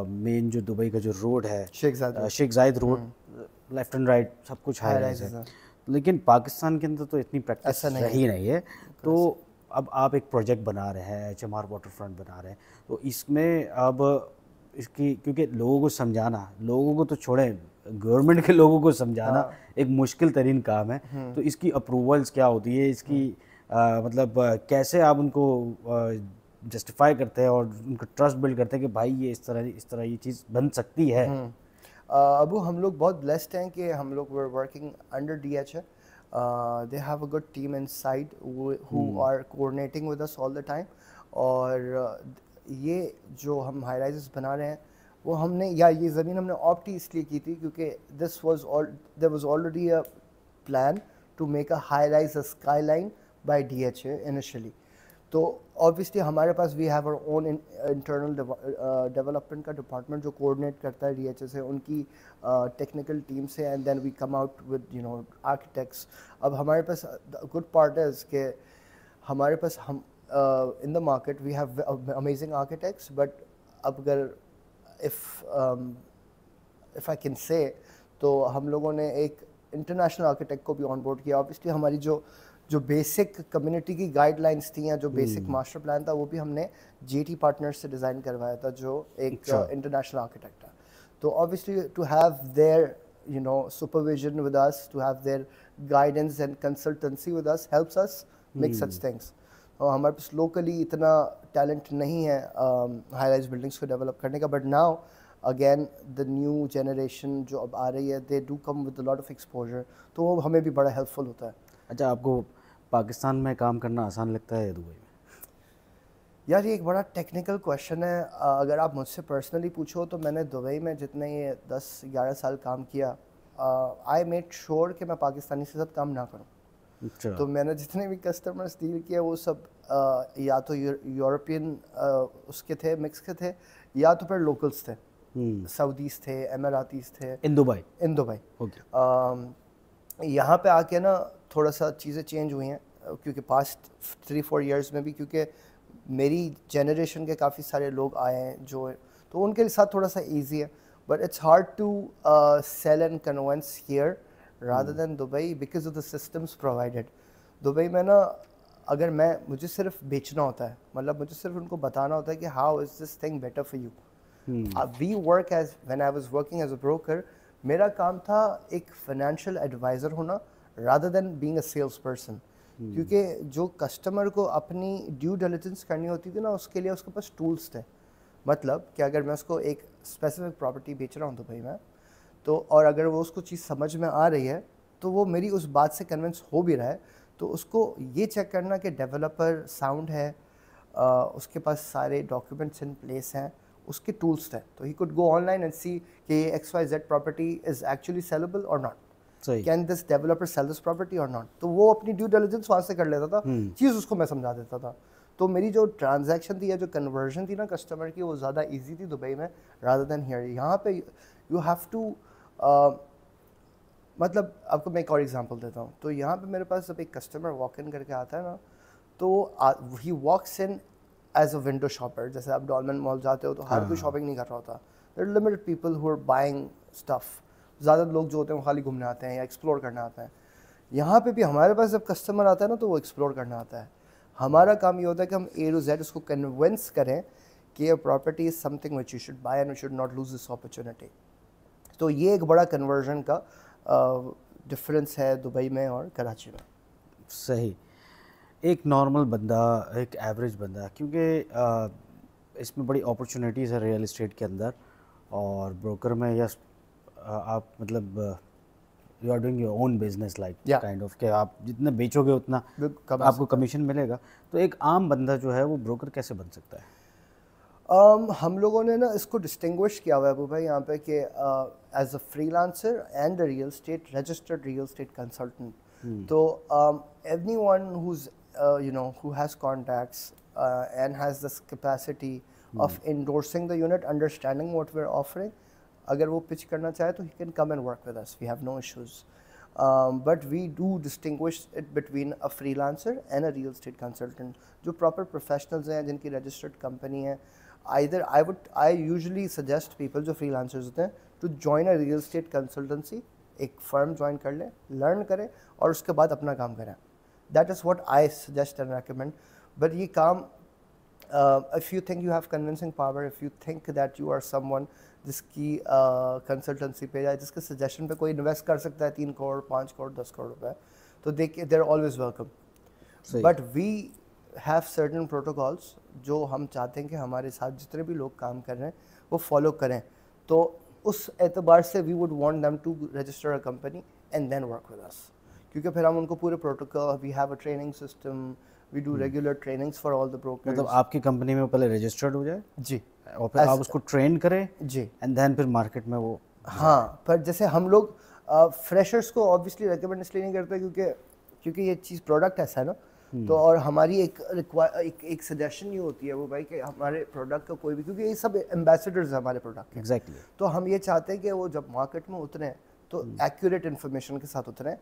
مین جو دبئی کا جو روڈ ہے شیخ زائد روڈ, لیفٹ اینڈ رائٹ سب کچھ ہائی رائز ہے. لیکن پاکستان کے اندر تو اتنی پریکٹس رہی نہیں ہے. تو اب آپ ایک پروجیکٹ بنا رہے ہیں, HMR واٹر فرنٹ بنا رہے ہیں, تو اس میں اب اس کی کیونکہ لوگوں کو سمجھانا, لوگوں کو تو چھوڑیں, گورنمنٹ کے لوگوں کو سمجھانا ایک مشکل ترین کام ہے. تو اس کی اپروولس کیا ہوتی ہے, اس کی مطلب کیسے آپ ان کو جسٹیفائی کرتے ہیں اور ان کو ٹرسٹ بلڈ کرتے ہیں کہ بھائی یہ اس طرح یہ چیز بن سکتی ہے. ابو ہم لوگ بہت بلیسڈ ہیں کہ ہم لوگ ورکنگ انڈر DH ہے. They have a good team inside who are coordinating with us all the time. اور یہ جو ہم ہائی رائزز بنا رہے ہیں وہ ہم نے یہ زمین ہم نے آپٹ اس لیے کی تھی کیونکہ there was already a plan to make a high rise a skyline by DHA initially. تو obviously ہمارے پاس we have our own internal development کا ڈپارٹمنٹ جو کوآرڈینیٹ کرتا ہے DHA سے, ان کی ٹیکنیکل ٹیم سے, and then we come out with architects. اب ہمارے پاس good part is کہ ہمارے پاس ہم in the market we have amazing architects, but اب اگر if I can say تو ہم لوگوں نے ایک انٹرنیشنل آرکیٹیکٹ کو بھی آن بورڈ کیا. obviously ہماری جو بیسک کمیونٹی کی گائیڈ لائنس تھیں یا جو بیسک ماسٹر پلان تھا وہ بھی ہم نے GT پارٹنرز سے ڈیزائن کروایا تھا جو ایک انٹرنیشنل آرکیٹیکٹ ہے. تو obviously to have their supervision with us, to have their guidance and consultancy with us helps us make such things. اور ہمارے پاس لوکلی اتنا ٹیلنٹ نہیں ہے ہائی رائز بلڈنگس کو ڈیولپ کرنے کا, but now again the new generation جو اب آ رہی ہے they do come with lot of exposure, تو وہ ہمیں بھی بڑا ہیلپ فل ہوتا ہے. اچھا آپ کو پاکستان میں کام کرنا آسان لگتا ہے یا دبئی میں؟ یار یہ ایک بڑا ٹیکنیکل کویشچن ہے. اگر آپ مجھ سے پرسنلی پوچھو تو میں نے دبئی میں جتنے یہ 10-11 سال کام کیا, آئی میڈ شیور کہ میں پاکستانی کے ساتھ کام نہ کروں. تو میں نے جتنے بھی کسٹمرز ڈیل کیے وہ سب یا تو یورپین اس کے تھے, مکس کے تھے, یا تو پھر لوکلس تھے, سعودیز تھے, اماراتیز تھے ان دبئی. یہاں پہ آ کے نا تھوڑا سا چیزیں چینج ہوئی ہیں کیونکہ پاسٹ 3-4 ایئرس میں بھی, کیونکہ میری جنریشن کے کافی سارے لوگ آئے ہیں جو, تو ان کے ساتھ تھوڑا سا ایزی ہے. But it's hard to sell and convince here rather than Dubai because of the systems provided. دبئی میں نا اگر مجھے صرف بیچنا ہوتا ہے, مطلب مجھے صرف ان کو بتانا ہوتا ہے کہ how is this thing better for you. We work as when I was working as a broker, میرا کام تھا ایک فائنینشیل ایڈوائزر ہونا rather than being a sales person. کیونکہ جو کسٹمر کو اپنی ڈیو ڈیلیجنس کرنی ہوتی تھی نا, اس کے لیے اس کے پاس ٹولس تھے. مطلب کہ اگر میں اس کو ایک اسپیسیفک پراپرٹی بیچ رہا ہوں دبئی میں, تو اور اگر وہ اس کو چیز سمجھ میں آ رہی ہے, تو وہ میری اس بات سے کنونس ہو بھی رہا ہے, تو اس کو یہ چیک کرنا کہ ڈیولپر ساؤنڈ ہے, اس کے پاس سارے ڈاکیومنٹس ان پلیس ہیں, اس کے ٹولس تھے. تو he could go online and see کہ یہ XYZ property is actually sellable اور not, can this developer sell this property اور ناٹ. تو وہ اپنی ڈیو ڈیلیجنس وہاں سے کر لیتا تھا, چیز اس کو میں سمجھا دیتا تھا. تو میری جو ٹرانزیکشن تھی یا جو کنورژن تھی نا کسٹمر کی, وہ زیادہ ایزی تھی دبئی میں رادر دین ہیئر. یہاں پہ یو ہیو ٹو, مطلب آپ کو میں ایک اور ایگزامپل دیتا ہوں. تو یہاں پہ میرے پاس جب ایک کسٹمر واک ان کر کے آتا ہے نا, تو he walks in as a window shopper. جیسے آپ ڈالمن مال جاتے ہو تو ہر کوئی شاپنگ نہیں کر رہا ہوتا, there are limited people who are buying stuff. زیادہ لوگ جو ہوتے ہیں وہ خالی گھومنے آتے ہیں یا ایکسپلور کرنا آتے ہیں. یہاں پہ بھی ہمارے پاس جب کسٹمر آتا ہے نا, تو وہ ایکسپلور کرنا آتا ہے. ہمارا کام یہ ہوتا ہے کہ ہم A to Z اس کو کنونس کریں کہ یہ property is something which you should by and you should not lose this opportunity. تو یہ ایک بڑا کنورژن کا ڈفرینس ہے دبئی میں اور کراچی میں. صحیح. ایک نارمل بندہ, ایک ایوریج بندہ, کیونکہ اس میں بڑی اپرچونیٹیز ہے ریئل اسٹیٹ کے اندر, اور بروکر میں یا آپ مطلب you are doing your own business like kind of, کہ آپ جتنا بیچو گے اتنا آپ کو کمیشن ملے گا. تو ایک عام بندہ جو ہے وہ بروکر کیسے بن سکتا ہے؟ ہم لوگوں نے نا اس کو ڈسٹنگوش کیا ہوا ہے ابو بھائی یہاں پہ کہ as a freelancer and a real estate registered real estate consultant. تو everyone who's who has contacts and has this capacity of endorsing the unit, understanding what we're offering, agar wo pitch karna chahe to he can come and work with us. We have no issues, but we do distinguish it between a freelancer and a real estate consultant. Jo proper professionals hain, jinki registered company hai, either I usually suggest people jo freelancers hote hain to join a real estate consultancy, ek firm join kar le, learn kare aur uske baad apna kaam kare. That is what I suggest and recommend. But ye kaam, if you think you have convincing power, if you think that you are someone jiski consultancy pe ya jiske suggestion pe koi invest kar sakta hai 3 crore 5 crore 10 crore rupees, to they're always welcome. But we have certain protocols jo hum chahte hain ki hamare sath jitne bhi log kaam kar rahe hain wo follow karen. To us e'tibar se we would want them to register a company and then work with us. کیونکہ پھر ہم ان کو پورے protocol, we have a training system, we do regular trainings for all the brokers. مطلب آپ کی کمپنی میں پہلے رجسٹرڈ ہو جائے جی, اور پھر آپ اس کو ٹرین کریں جی, اینڈ دین پھر مارکیٹ میں وہ. ہاں, پر جیسے ہم لوگ فریشرس کو آبویسلی ریکمینڈ اس لیے نہیں کرتے کیونکہ یہ چیز پروڈکٹ ایسا ہے نا. تو اور ہماری ایک سجیشن یہ ہوتی ہے وہ بھائی کہ ہمارے پروڈکٹ کا کوئی بھی, کیونکہ یہ سب ایمبیسڈرز ہیں ہمارے پروڈکٹ کے. ایگزیکٹلی. تو ہم یہ چاہتے ہیں کہ وہ جب مارکیٹ میں اتریں تو ایکوریٹ انفارمیشن کے ساتھ اتریں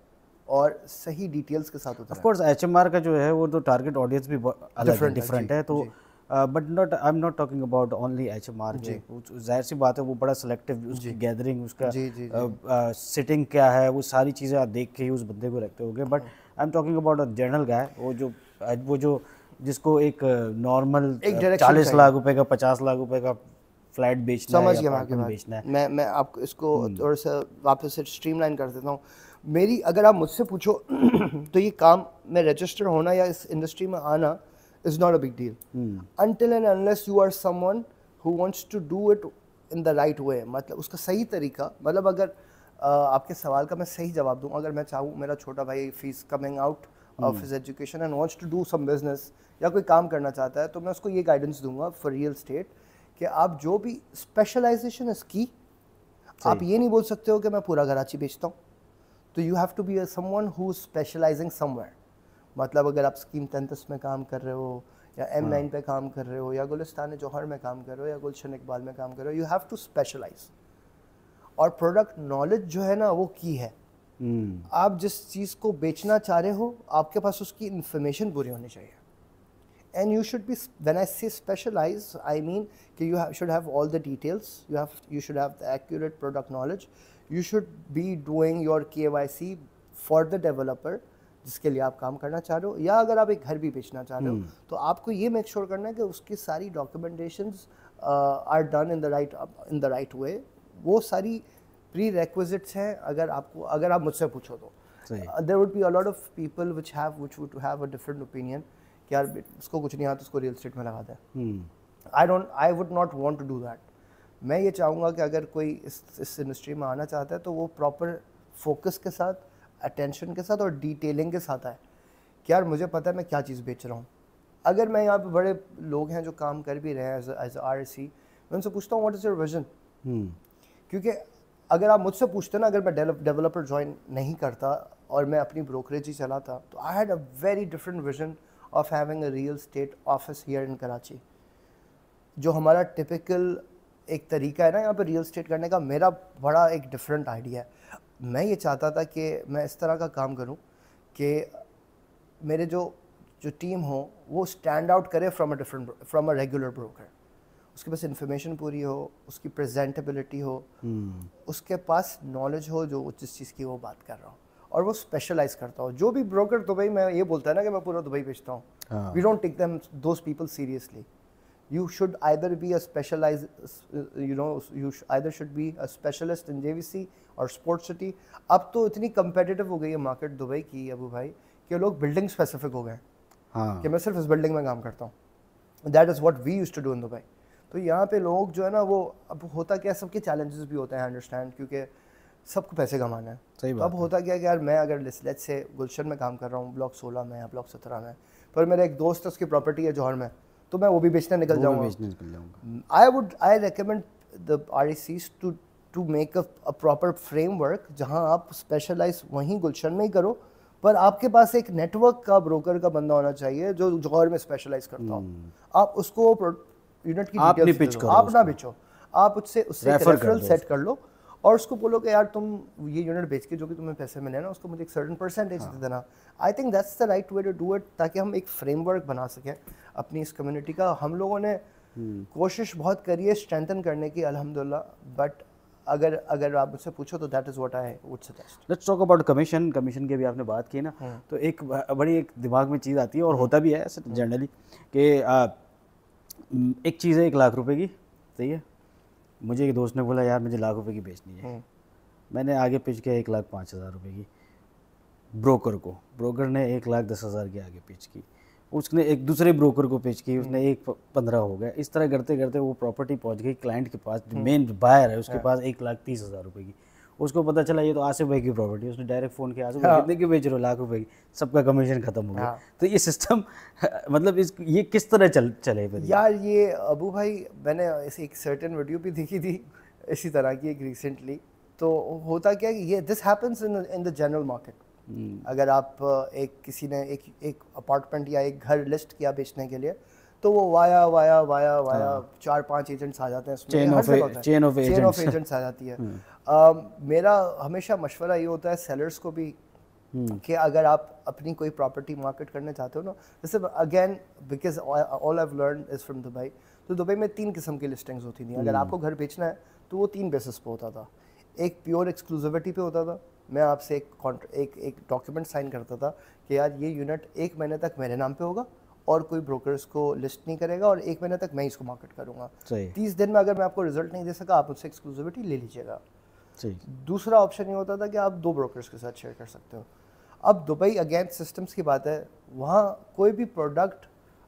اور صحیح ڈیٹیلز کے ساتھ ہوتا ہے. Of course H M R کا جو ہے وہ تو ٹارگیٹ آڈینس بھی ڈفرینٹ ہے. تو but not I am not talking about only H M R. ظاہر سی بات ہے وہ بڑا سلیکٹیو, اس کی گیدرنگ, اس کا سٹنگ کیا ہے, وہ ساری چیزیں آپ دیکھ کے ہی اس بندے کو رکھتے ہو گے. But I am talking about a general guy, وہ جو جس کو ایک نارمل 40 لاکھ روپے کا 50 لاکھ روپے کا فلیٹ بیچنا ہے یا اپارٹمنٹ بیچنا ہے. میں آپ کو اس کو تھوڑا سا واپس سے اسٹریم لائن کر دیتا ہوں. میری اگر آپ مجھ سے پوچھو تو یہ کام میں رجسٹر ہونا یا اس انڈسٹری میں آنا is not a big deal until and unless you are someone who wants to do it in the right way. مطلب اس کا صحیح طریقہ, مطلب اگر آپ کے سوال کا میں صحیح جواب دوں, اگر میں چاہوں میرا چھوٹا بھائی face coming out of his education and wants to do some business یا کوئی کام کرنا چاہتا ہے, تو میں اس کو یہ گائیڈنس دوں گا فار ریئل اسٹیٹ کہ آپ جو بھی اسپیشلائزیشن اس کی, آپ یہ نہیں بول سکتے ہو کہ میں پورا کراچی بیچتا ہوں. تو you have to be someone who is specialising somewhere. مطلب اگر آپ اسکیم 33 میں کام کر رہے ہو یا M9 پہ کام کر رہے ہو یا گلستان جوہر میں کام کر رہے ہو یا گلشن اقبال میں کام کر رہے ہو, یو ہیو ٹو اسپیشلائز. اور پروڈکٹ نالج جو ہے نا وہ کی ہے. آپ جس چیز کو بیچنا چاہ رہے ہو آپ کے پاس اس کی انفارمیشن پوری ہونی چاہیے. And you should be, when I see specialize I mean کہ you should have all the details, you should have the accurate product knowledge. You should be doing your KYC for the developer جس کے لیے آپ کام کرنا چاہ رہے ہو, یا اگر آپ ایک گھر بھی بیچنا چاہ رہے ہو تو آپ کو یہ میک شیور کرنا ہے کہ اس کی ساری documentations are done in the right way. وہ ساری پری ریکوزٹس ہیں اگر آپ مجھ سے پوچھو تو. There would be a lot of people which would have a different opinion کہ یار اس کو کچھ نہیں آتا اس کو ریئل اسٹیٹ میں لگا دیں. I would not want to do that. میں یہ چاہوں گا کہ اگر کوئی اس انڈسٹری میں آنا چاہتا ہے تو وہ پراپر فوکس کے ساتھ, اٹینشن کے ساتھ اور ڈیٹیلنگ کے ساتھ آئے کہ یار مجھے پتہ ہے میں کیا چیز بیچ رہا ہوں. اگر میں یہاں پہ بڑے لوگ ہیں جو کام کر بھی رہے ہیں ایز اے RSC, میں ان سے پوچھتا ہوں واٹ از یور ویژن, کیونکہ اگر آپ مجھ سے پوچھتے نا, اگر میں ڈیولپر جوائن نہیں کرتا اور میں اپنی بروکریج ہی چلاتا تو آئی had a very different vision of having a real state office here in Karachi. جو ہمارا ٹپکل ایک طریقہ ہے نا یہاں پہ ریئل اسٹیٹ کرنے کا, میرا بڑا ایک ڈفرینٹ آئیڈیا ہے. میں یہ چاہتا تھا کہ میں اس طرح کا کام کروں کہ میرے جو ٹیم ہو وہ اسٹینڈ آؤٹ کرے فرام اے ریگولر بروکر. اس کے پاس انفارمیشن پوری ہو, اس کی پریزنٹیبلٹی ہو, اس کے پاس نالج ہو جو جس چیز کی وہ بات کر رہا ہوں, اور وہ اسپیشلائز کرتا ہو. جو بھی بروکر دبئی میں یہ بولتا ہے نا کہ میں پورا دبئی بیچتا ہوں, we don't take them those people seriously. You should either be a specialized, you either should be a specialist in JVC or Sports City. اب تو اتنی کمپیٹیٹو ہو گئی ہے مارکیٹ دبئی کی ابو بھائی کہ لوگ بلڈنگ اسپیسیفک ہو گئے ہیں کہ میں صرف اس بلڈنگ میں کام کرتا ہوں. That is what we used to do in Dubai. تو یہاں پہ لوگ جو ہے نا وہ اب ہوتا کیا, سب کے چیلنجز بھی ہوتے ہیں, انڈرسٹینڈ, کیونکہ سب کو پیسے کمانا ہے. صحیح. اب ہوتا کیا کہ یار میں اگر لیٹ سے گلشن میں کام کر رہا ہوں بلاک 16 میں یا بلاک 17 میں, پر میرا ایک دوست ہے اس کی پراپرٹی ہے جوہر میں, تو میں وہ بھی بیچنے نکل جاؤں گا. I recommend the RECs to make a proper framework جہاں آپ اسپیشلائز وہیں گلشن میں ہی کرو, پر آپ کے پاس ایک نیٹ ورک کا بروکر کا بندہ ہونا چاہیے جو جوہر میں اسپیشلائز کرتا ہو. آپ اس کو یونٹ کی ڈیٹیلز آپ نہ بیچو, آپ اس سے ریفرل سیٹ کر لو اور اس کو بولو کہ یار تم یہ یونٹ بیچ کے جو بھی تمہیں پیسے ملے نا اس کو مجھے ایک سرٹن پرسنٹیج دے دینا. I think that's the right way to do it, تاکہ ہم ایک فریم ورک بنا سکیں اپنی اس کمیونٹی کا. ہم لوگوں نے کوشش بہت کری ہے اسٹرینتھن کرنے کی الحمدللہ, بٹ اگر آپ مجھ سے پوچھو تو that is what I would suggest. Let's talk about commission کی بھی آپ نے بات کی نا, تو ایک بڑی ایک دماغ میں چیز آتی ہے اور ہوتا بھی ہے ایسے جنرلی کہ ایک چیز ہے 1 لاکھ روپے کی, صحیح ہے, مجھے ایک دوست نے بولا یار مجھے 1 لاکھ روپے کی بیچنی ہے, میں نے آگے پچ کیا 1,05,000 روپے کی بروکر کو, بروکر نے 1,10,000 کی آگے پیچ کی, اس نے ایک دوسرے بروکر کو پیچ کی, اس نے 1,15 ہو گیا. اس طرح کرتے کرتے وہ پراپرٹی پہنچ گئی کلائنٹ کے پاس, جو مین بائر ہے اس کے پاس 1,30,000 روپے کی. اس کو پتہ چلا یہ تو آصف بھائی کی پراپرٹی ہے, اس نے ڈائریکٹ فون کیا, آصف بھائی کتنے کی بیچ رہے ہو, 1 لاکھ روپے کی, سب کا کمیشن ختم ہو گیا. تو یہ سسٹم مطلب یہ کس طرح چلے پھر یار؟ یہ ابو بھائی میں نے ایک سرٹن ویڈیو بھی دیکھی تھی اسی طرح کی ایک ریسنٹلی. تو ہوتا کیا کہ یہ this happens in the general market. اگر آپ کسی نے ایک اپارٹمنٹ یا ایک گھر لسٹ کیا بیچنے کے لیے تو وہ وایا 4-5 ایجنٹس آ جاتے ہیں, اس میں چین آف ایجنٹس آ جاتی ہے. میرا ہمیشہ مشورہ یہ ہوتا ہے سیلرس کو بھی کہ اگر آپ اپنی کوئی پراپرٹی مارکیٹ کرنا چاہتے ہو نا, جیسے again because all I have learned is from Dubai, تو دبئی میں 3 قسم کی لسٹنگز ہوتی تھیں. اگر آپ کو گھر بیچنا ہے تو وہ 3 بیسس پہ ہوتا تھا. ایک پیور ایکسکلوزیوٹی پہ ہوتا تھا, میں آپ سے ایک ڈاکیومنٹ سائن کرتا تھا کہ یار یہ یونٹ 1 مہینے تک میرے نام پہ ہوگا اور کوئی بروکر اس کو لسٹ نہیں کرے گا, اور 1 مہینے تک میں اس کو مارکیٹ کروں گا. 30 دن میں اگر میں آپ کو رزلٹ نہیں دے سکا آپ مجھ سے ایکسکلوزیوٹی لے لیجیے گا. دوسرا آپشن یہ ہوتا تھا کہ آپ 2 بروکرز کے ساتھ شیئر کر سکتے ہو. اب دبئی اگین سسٹمس کی بات ہے, وہاں کوئی بھی پروڈکٹ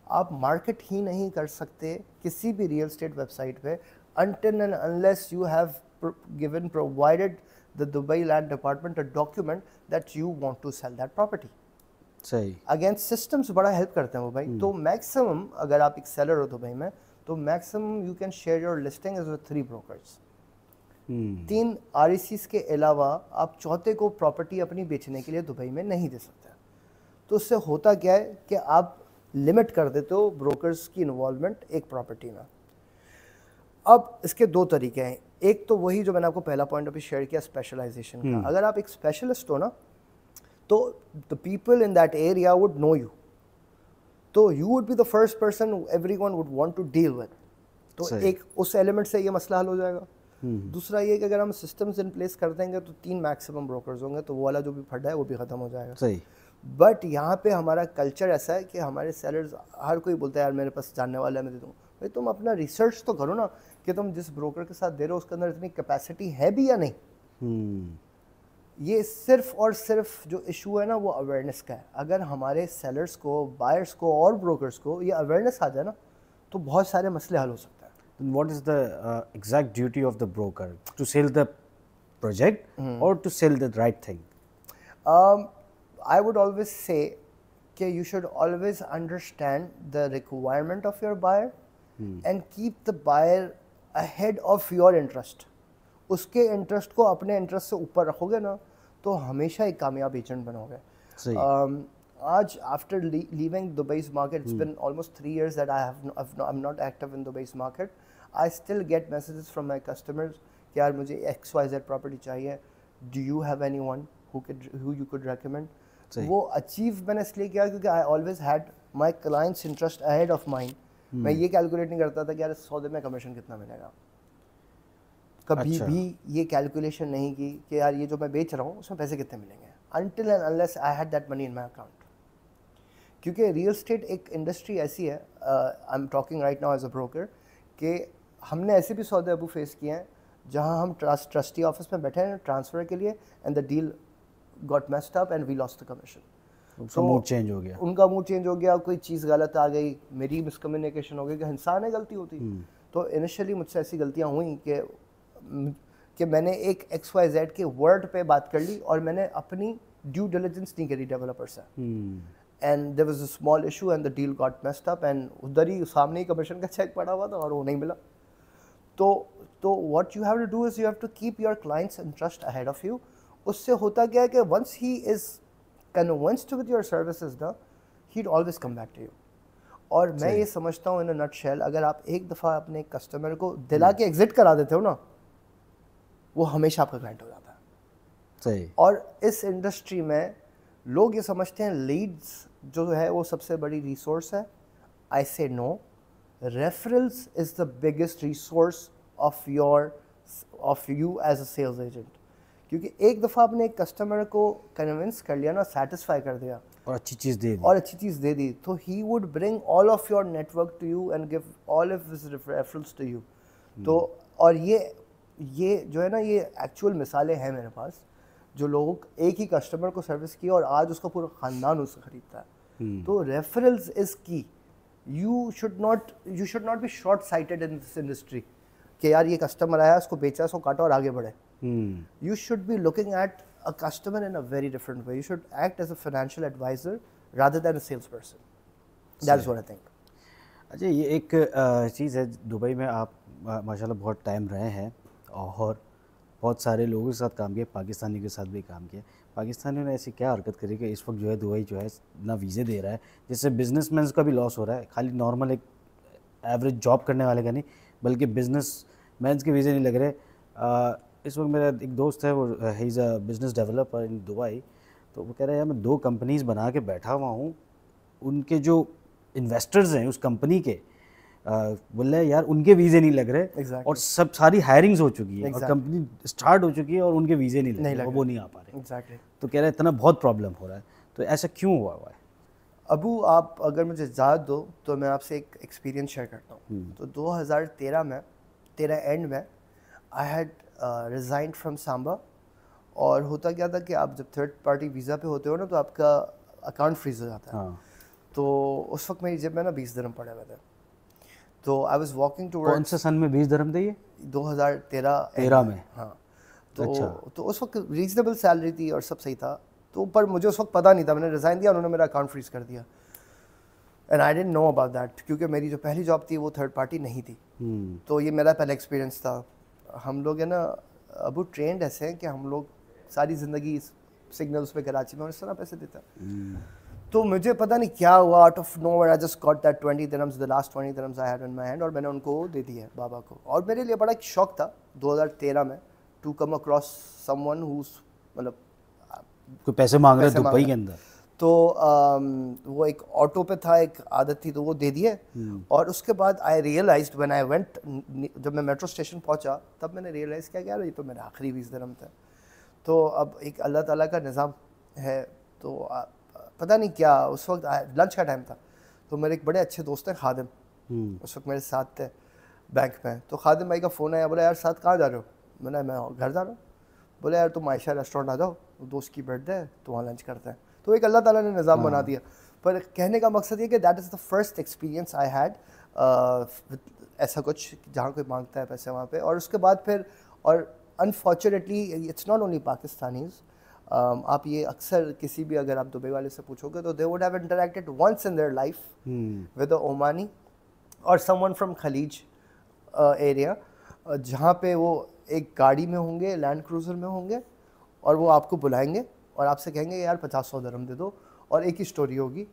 آپ مارکیٹ ہی نہیں کر سکتے کسی بھی ریئل اسٹیٹ ویب سائٹ پہ until and unless you have provided the Dubai Land Department a document that you want to sell that property. صحیح. اگین سسٹمس بڑا ہیلپ کرتے ہیں وہ بھائی. تو میکسیمم اگر آپ ایک سیلر ہو دبئی میں تو maximum you can share your listing is with 3 brokers. 3 RECs کے علاوہ آپ چوتھے کو پراپرٹی اپنی بیچنے کے لیے دبئی میں نہیں دے سکتے. تو اس سے ہوتا کیا ہے کہ آپ لمٹ کر دیتے ہو بروکرز کی انوالومنٹ ایک پراپرٹی میں. اب اس کے 2 طریقے ہیں. ایک تو وہی جو میں نے آپ کو پہلا پوائنٹ ابھی شیئر کیا اسپیشلائزیشن کا. اگر آپ ایک اسپیشلسٹ ہو نا تو the people in that area would know you. تو you would be the first person everyone would want to deal with. تو ایک اس ایلیمنٹ سے یہ مسئلہ حل ہو جائے گا. دوسرا یہ کہ اگر ہم سسٹمز ان پلیس کر دیں گے تو 3 میکسیمم بروکرز ہوں گے, تو وہ والا جو بھی پھڈا ہے وہ بھی ختم ہو جائے گا. صحیح. بٹ یہاں پہ ہمارا کلچر ایسا ہے کہ ہمارے سیلرز ہر کوئی بولتا ہے یار میرے پاس جاننے والا ہے میں دے دوں. بھائی تم اپنا ریسرچ تو کرو نا کہ تم جس بروکر کے ساتھ دے رہے ہو اس کے اندر اتنی کیپیسٹی ہے بھی یا نہیں. یہ صرف اور صرف جو ایشو ہے نا وہ اویئرنیس کا ہے. اگر ہمارے سیلرس کو, بائرس کو اور بروکرس کو یہ اویئرنیس آ جائے نا تو بہت سارے مسئلے حل ہو سکتے ہیں. What is the exact duty of the broker, to sell the project اور to sell the right thing? I would always say that you should always understand the requirement of your buyer and keep the buyer ahead of your interest. اس کے انٹرسٹ کو اپنے انٹرسٹ سے اوپر رکھو گے نا تو ہمیشہ ایک کامیاب ایجنٹ بنو گے. آج آفٹر لیونگ دبئی's market, it's been almost 3 years that I'm not active in Dubai's market. I still get messages from my customers کہ یار مجھے XYZ property چاہیے, do you have anyone who you could recommend. وہ اچیو میں نے اس لیے کیا کیونکہ I always had my clients interest ahead of mine. میں یہ کیلکولیٹ نہیں کرتا تھا کہ یار اس سودے میں کمیشن کتنا ملے گا, کبھی بھی یہ کیلکولیشن نہیں کی کہ یار یہ جو میں بیچ رہا ہوں اس میں پیسے کتنے ملیں گے, until and unless I had that money in my account. کیونکہ ریئل اسٹیٹ ایک انڈسٹری ایسی ہے, آئی am talking right now as a broker, کہ ہم نے ایسے بھی سودے ابو فیس کیے ہیں جہاں ہم ٹرسٹی آفس میں بیٹھے ہیں ٹرانسفر کے لیے and the deal got messed up and we lost the commission. Mood change ہو گیا, ان کا موڈ چینج ہو گیا, کوئی چیز غلط آ گئی, میری مس کمیونیکیشن ہو گئی, کہ انسان ہے غلطی ہوتی. تو انیشلی مجھ سے ایسی غلطیاں ہوئیں کہ میں نے ایک XYZ کے ورڈ پہ بات کر لی اور میں نے اپنی ڈیو ڈیلیجنس نہیں کری ڈیولپر سے, and there was a small issue and the deal got messed up and ادھر ہی سامنے ہی کمیشن کا چیک پڑا ہوا تھا اور وہ نہیں ملا. تو what you have to do is you have to keep your clients interest ahead of you. اس سے ہوتا کیا ہے کہ once he is convinced with your services نا he will always come back to you. اور میں یہ سمجھتا ہوں ان اے نٹ شیل, اگر آپ ایک دفعہ اپنے کسٹمر کو دلا کے ایگزٹ کرا دیتے ہو نا وہ ہمیشہ آپ کا کلائنٹ ہو جاتا ہے. صحیح. اور اس انڈسٹری میں لوگ یہ سمجھتے ہیں لیڈز جو ہے وہ سب سے بڑی ریسورس ہے. I say no, referrals is the biggest resource of you as a sales agent. کیونکہ ایک دفعہ آپ نے ایک کسٹمر کو کنونس کر لیا نا, سیٹسفائی کر دیا اور اچھی چیز دے دی تو he would bring all of your network to you and give all of his reference to you. تو اور یہ جو ہے نا یہ ایکچوئل مثالیں ہیں میرے پاس, جو لوگ ایک ہی کسٹمر کو سروس کی اور آج اس کا پورا خاندان اس سے خریدتا ہے. تو referrals is key. You should not be short sighted in this industry کہ یار یہ کسٹمر آیا, اس کو بیچا, اس کو کاٹا اور آگے بڑھے. You should be looking at a customer in a very different way. You should act as a financial advisor rather than a salesperson. That's what I think. اچھا, یہ ایک چیز ہے, دبئی میں آپ ماشاءاللہ بہت ٹائم رہے ہیں اور بہت سارے لوگوں کے ساتھ کام کیا, پاکستانی کے ساتھ بھی کام کیا. پاکستانیوں نے ایسی کیا حرکت کری کہ اس وقت جو ہے دبئی جو ہے نہ ویزے دے رہا ہے, جس سے بزنس مینس کا بھی لاس ہو رہا ہے, خالی نارمل ایک ایوریج جاب کرنے والے کا نہیں بلکہ بزنس مینس کے ویزے نہیں لگ رہے. اس وقت میرا ایک دوست ہے, وہ he is a business developer in Dubai, تو وہ کہہ رہا ہے یار میں 2 کمپنیز بنا کے بیٹھا ہوا ہوں, ان کے جو انویسٹرز ہیں اس کمپنی کے بول رہے ہیں یار ان کے ویزے نہیں لگ رہے, اور ساری ہائرنگز ہو چکی ہے اور کمپنی اسٹارٹ ہو چکی ہے اور ان کے ویزے نہیں لگ رہے, وہ نہیں آ پا رہے. تو کہہ رہے اتنا بہت پرابلم ہو رہا ہے. تو ایسا کیوں ہوا ہے؟ ابو آپ اگر مجھے اجازت دو تو میں آپ سے ایک ایکسپیرینس شیئر کرتا ہوں. تو 2013 اینڈ میں I had resigned from Samba, اور ہوتا کیا تھا کہ آپ جب تھرڈ پارٹی ویزا پہ ہوتے ہو نا تو آپ کا اکاؤنٹ فریز ہو جاتا ہے. تو اس وقت میری جیب میں نا 20 درہم پڑے ہوئے تھے. تو آئی واز واکنگ ٹو کون سے سن میں 20 درہم تھے؟ یہ 2013 میں. ہاں, تو اس وقت ریزنیبل سیلری تھی اور سب صحیح تھا. تو پر مجھے اس وقت پتہ نہیں تھا, میں نے ریزائن دیا, انہوں نے میرا اکاؤنٹ فریز کر دیا, and I didn't know about that, کیونکہ میری جو پہلی جاب تھی وہ تھرڈ پارٹی نہیں تھی. تو یہ میرا پہلا ایکسپیرینس تھا. ہم لوگ ہے نا ابو ٹرینڈ ایسے ہیں کہ ہم لوگ ساری زندگی سگنلس پہ کراچی میں اور اس طرح پیسے دیتا ہے. تو مجھے پتہ نہیں کیا ہوا, out of nowhere I just got that 20 dirhams, the last 20 dirhams I had in my hand, اور میں نے ان کو دے دی ہے بابا کو. اور میرے لیے بڑا ایک شوق تھا 2013 میں to come across someone whose مطلب کوئی پیسے مانگ رہے دبئی کے اندر. تو وہ ایک آٹو پہ تھا, ایک عادت تھی, تو وہ دے دیے. اور اس کے بعد آئی ریئلائزڈ وین آئی وینٹ, جب میں میٹرو اسٹیشن پہنچا تب میں نے ریئلائز کیا کہ یار یہ تو میرا آخری 20 درہم تھا. تو اب ایک اللہ تعالیٰ کا نظام ہے, تو پتہ نہیں کیا اس وقت لنچ کا ٹائم تھا, تو میرے ایک بڑے اچھے دوست ہیں خادم, اس وقت میرے ساتھ تھے بینک میں. تو خادم بھائی کا فون آیا, بولا یار ساتھ کہاں جا رہے ہو؟ میں نے میں گھر جا رہا ہوں. بولے یار تم عائشہ ریسٹورینٹ آ جاؤ, دوست کی برتھ ڈے ہے تو وہاں لنچ کرتے ہیں. تو ایک اللہ تعالیٰ نے نظام بنا دیا. پر کہنے کا مقصد یہ کہ that is the first experience I had ایسا کچھ جہاں کوئی مانگتا ہے پیسے وہاں پہ. اور اس کے بعد پھر, اور unfortunately it's not only Pakistanis, آپ یہ اکثر کسی بھی اگر آپ دبئی والے سے پوچھو گے تو they would have interacted once in their life with a Omani اور سم ون فرام خلیج ایریا, جہاں پہ وہ ایک گاڑی میں ہوں گے, لینڈ کروزر میں ہوں گے, اور وہ آپ کو بلائیں گے اور آپ سے کہیں گے یار 500 درہم دے دو, اور ایک ہی اسٹوری ہوگی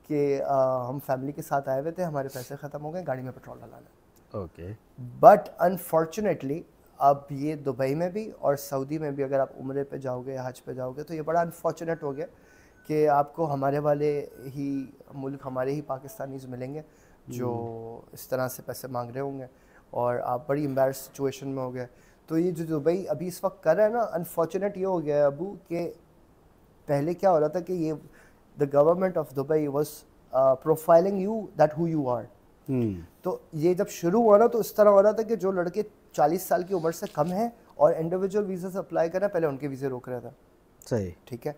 کہ ہم فیملی کے ساتھ آئے ہوئے تھے, ہمارے پیسے ختم ہو گئے, گاڑی میں پیٹرول ڈالانا ہے. اوکے. بٹ انفارچونیٹلی اب یہ دبئی میں بھی اور سعودی میں بھی اگر آپ عمرے پہ جاؤ گے, حج پہ جاؤ گے, تو یہ بڑا انفارچونیٹ ہو گیا کہ آپ کو ہمارے والے ہی ملک, ہمارے ہی پاکستانیز ملیں گے جو اس طرح سے پیسے مانگ رہے ہوں گے, اور آپ بڑی امبیرس سچویشن میں ہو گئے. تو یہ جو دبئی ابھی اس وقت کر رہا ہے نا, انفارچونیٹ یہ ہو گیا ہے ابو کہ پہلے کیا ہو رہا تھا کہ یہ the government of Dubai was profiling you that who you are. تو یہ جب شروع ہوا نا تو اس طرح ہو رہا تھا کہ جو لڑکے 40 سال کی عمر سے کم ہیں اور انڈیویجول ویزا سے اپلائی کریں, پہلے ان کے ویزے روک رہا تھا. صحیح, ٹھیک ہے.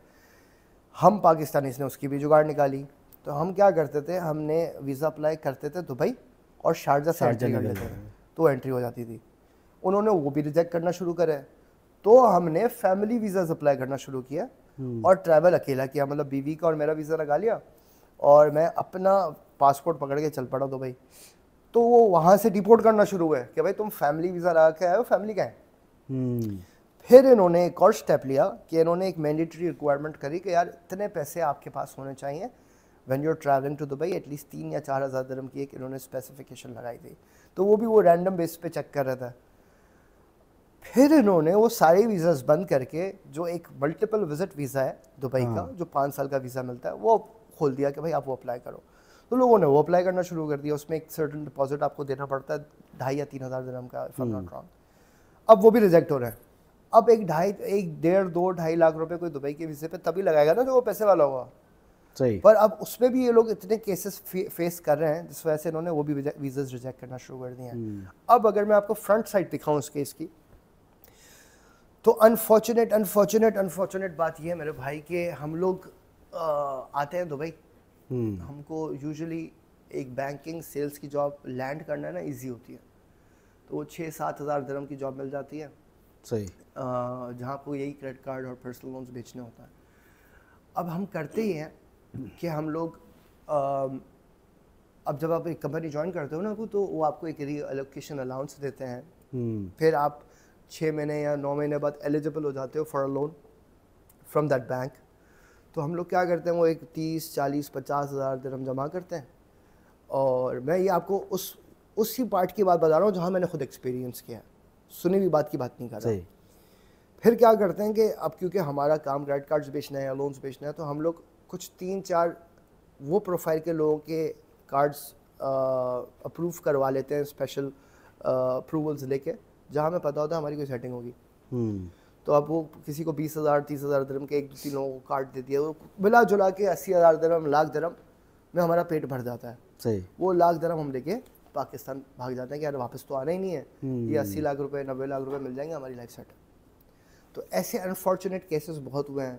ہم پاکستانیز نے اس کی بھی جگاڑ نکالی. تو ہم کیا کرتے تھے, ہم نے ویزا اپلائی کرتے تھے دبئی اور شارجہ سے انٹری کر لیتے تھے, تو انٹری ہو جاتی تھی. انہوں نے وہ بھی ریجیکٹ کرنا شروع کرے, تو ہم نے فیملی ویزاز اپلائی کرنا شروع کیا اور ٹریول اکیلا کیا, مطلب بیوی کا اور میرا ویزا لگا لیا اور میں اپنا پاسپورٹ پکڑ کے چل پڑا دبئی. تو وہ وہاں سے ڈیپورٹ کرنا شروع ہوئے کہ بھائی تم فیملی ویزا لگا کے آئے ہو, فیملی کا ہے. پھر انہوں نے ایک اور اسٹیپ لیا کہ انہوں نے ایک مینڈیٹری ریکوائرمنٹ کری کہ یار اتنے پیسے آپ کے پاس ہونے چاہیے when you are travelling to Dubai, at least 3 یا 4 ہزار درہم کی ایک انہوں نے اسپیسیفکیشن لگائی تھی. تو وہ بھی وہ رینڈم بیس پہ چیک کر رہا تھا. پھر انہوں نے وہ سارے ویزاز بند کر کے جو ایک ملٹیپل وزٹ ویزا ہے دبئی کا, جو 5 سال کا ویزا ملتا ہے, وہ کھول دیا کہ بھائی آپ وہ اپلائی کرو. تو لوگوں نے وہ اپلائی کرنا شروع کر دیا. اس میں ایک سرٹن ڈپازٹ آپ کو دینا پڑتا ہے 2,500 یا 3,000 درہم کا, if I am not wrong. اب وہ بھی ریجیکٹ ہو رہے ہیں. اب ایک 1.5 2.5 لاکھ روپے کوئی دبئی کے ویزے پہ تبھی لگائے گا نا جو وہ پیسے والا ہوگا. صحیح. پر اب اس میں بھی یہ لوگ اتنے کیسز فیس کر رہے ہیں جس وجہ سے انہوں نے وہ بھی ویزاز ریجیکٹ کرنا شروع کر دیے ہیں. اب اگر میں آپ کو فرنٹ سائڈ دکھاؤں اس کیس کی, تو انفارچونیٹ بات یہ ہے میرے بھائی کہ ہم لوگ آتے ہیں دبئی, ہم کو یوزلی ایک بینکنگ سیلس کی جاب لینڈ کرنا ہے نا ایزی ہوتی ہے, تو وہ 6-7 ہزار درہم کی جاب مل جاتی ہے. صحیح. جہاں کو یہی کریڈٹ کارڈ اور پرسنل لونز بیچنے ہوتا ہے. اب ہم کرتے ہی ہیں کہ ہم لوگ اب جب آپ ایک کمپنی جوائن کرتے ہو نا تو وہ آپ کو ایک ری الوکیشن الاؤنس دیتے ہیں. پھر آپ 6 مہینے یا 9 مہینے بعد ایلیجیبل ہو جاتے ہو for a loan from that bank. تو ہم لوگ کیا کرتے ہیں, وہ ایک 30-40-50 ہزار درہم جمع کرتے ہیں. اور میں یہ آپ کو اسی پارٹ کی بات بتا رہا ہوں جہاں میں نے خود ایکسپیرینس کیا ہے, سنی ہوئی بات کی بات نہیں کر رہا. پھر کیا کرتے ہیں کہ اب کیونکہ ہمارا کام کریڈٹ کارڈز بیچنا ہے یا لونز بیچنا ہے, تو ہم لوگ کچھ 3-4 وہ پروفائل کے لوگوں کے کارڈز اپروو کروا لیتے ہیں, اسپیشل اپروولز لے کے, جہاں میں پتہ ہوتا ہے ہماری کوئی سیٹنگ ہوگی. تو اب وہ کسی کو 20,000-30,000 درہم کے 1-2-3 لوگوں کو کارڈ دے دیا, وہ ملا جلا کے 80,000 درہم, 1,00,000 درہم میں ہمارا پیٹ بھر جاتا ہے. صحیح. وہ 1,00,000 درہم ہم لے کے پاکستان بھاگ جاتے ہیں کہ یار واپس تو آنا ہی نہیں ہے, یہ 80 لاکھ روپے 90 لاکھ روپے مل جائیں گے, ہماری لائف سیٹ ہے. تو ایسے انفارچونیٹ کیسز بہت ہوئے ہیں.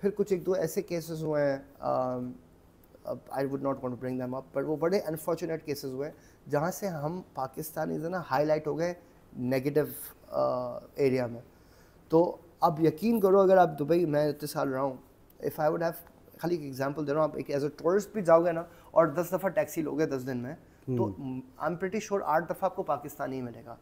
پھر کچھ 1-2 ایسے کیسز ہوئے ہیں, I would not want to bring them up, but وہ بڑے انفارچونیٹ کیسز ہوئے ہیں جہاں سے ہم پاکستانی جو ہے نا ہائی لائٹ ہو گئے نیگیٹو ایریا میں. تو اب یقین کرو اگر آپ دبئی, میں اتنے سال رہا ہوں, اف آئی وڈ ہیو, خالی ایک ایگزامپل دے رہا ہوں, آپ ایک ایز اے ٹورسٹ بھی جاؤ گے نا اور 10 دفعہ ٹیکسی لوگے 10 دن میں, تو آئی ایم پریٹی شیور 8 دفعہ آپ کو پاکستانی ہی ملے گا.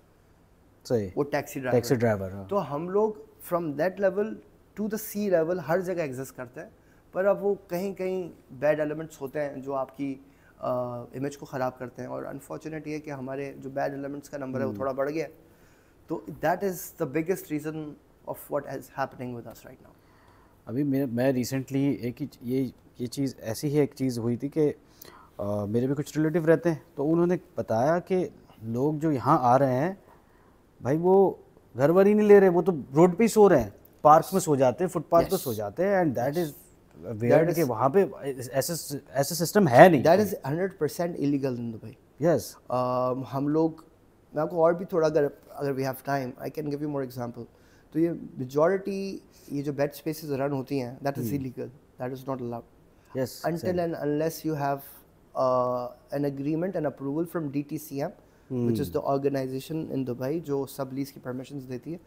صحیح. وہ ٹیکسی ڈرائیور. تو ہم لوگ from that level to the C level ہر جگہ ایگزسٹ کرتے ہیں. پر اب وہ کہیں کہیں بیڈ ایلیمنٹس ہوتے ہیں جو آپ کی امیج کو خراب کرتے ہیں, اور انفارچونیٹ یہ کہ ہمارے جو بیڈ ایلیمنٹس کا نمبر ہے وہ تھوڑا بڑھ گیا ہے. تو that is the biggest reason of what is happening with us right now. ابھی میں ریسنٹلی ایک یہ چیز ایسی ہی ایک چیز ہوئی تھی کہ میرے بھی کچھ ریلیٹیو رہتے ہیں, تو انہوں نے بتایا کہ لوگ جو یہاں آ رہے ہیں بھائی وہ گھر ور ہی نہیں لے رہے, وہ تو روڈ پہ ہی سو رہے ہیں, پارک میں سو جاتے ہیں, فٹ پاتھ پہ سو جاتے ہیں, اینڈ دیٹ از ویئرڈ کہ وہاں پہ ایسے سسٹم ہے نہیں. That is 100% illegal in Dubai. Yes. ہم لوگ, میں آپ کو اور بھی تھوڑا اگر we have time I can give you more example. تو یہ میجورٹی یہ جو بیڈ اسپیسز رن ہوتی ہیں that is illegal, that is not allowed until and unless you have an agreement and approval from DTCM, which is the organization in Dubai جو سب لیز کی پرمیشنز دیتی ہے.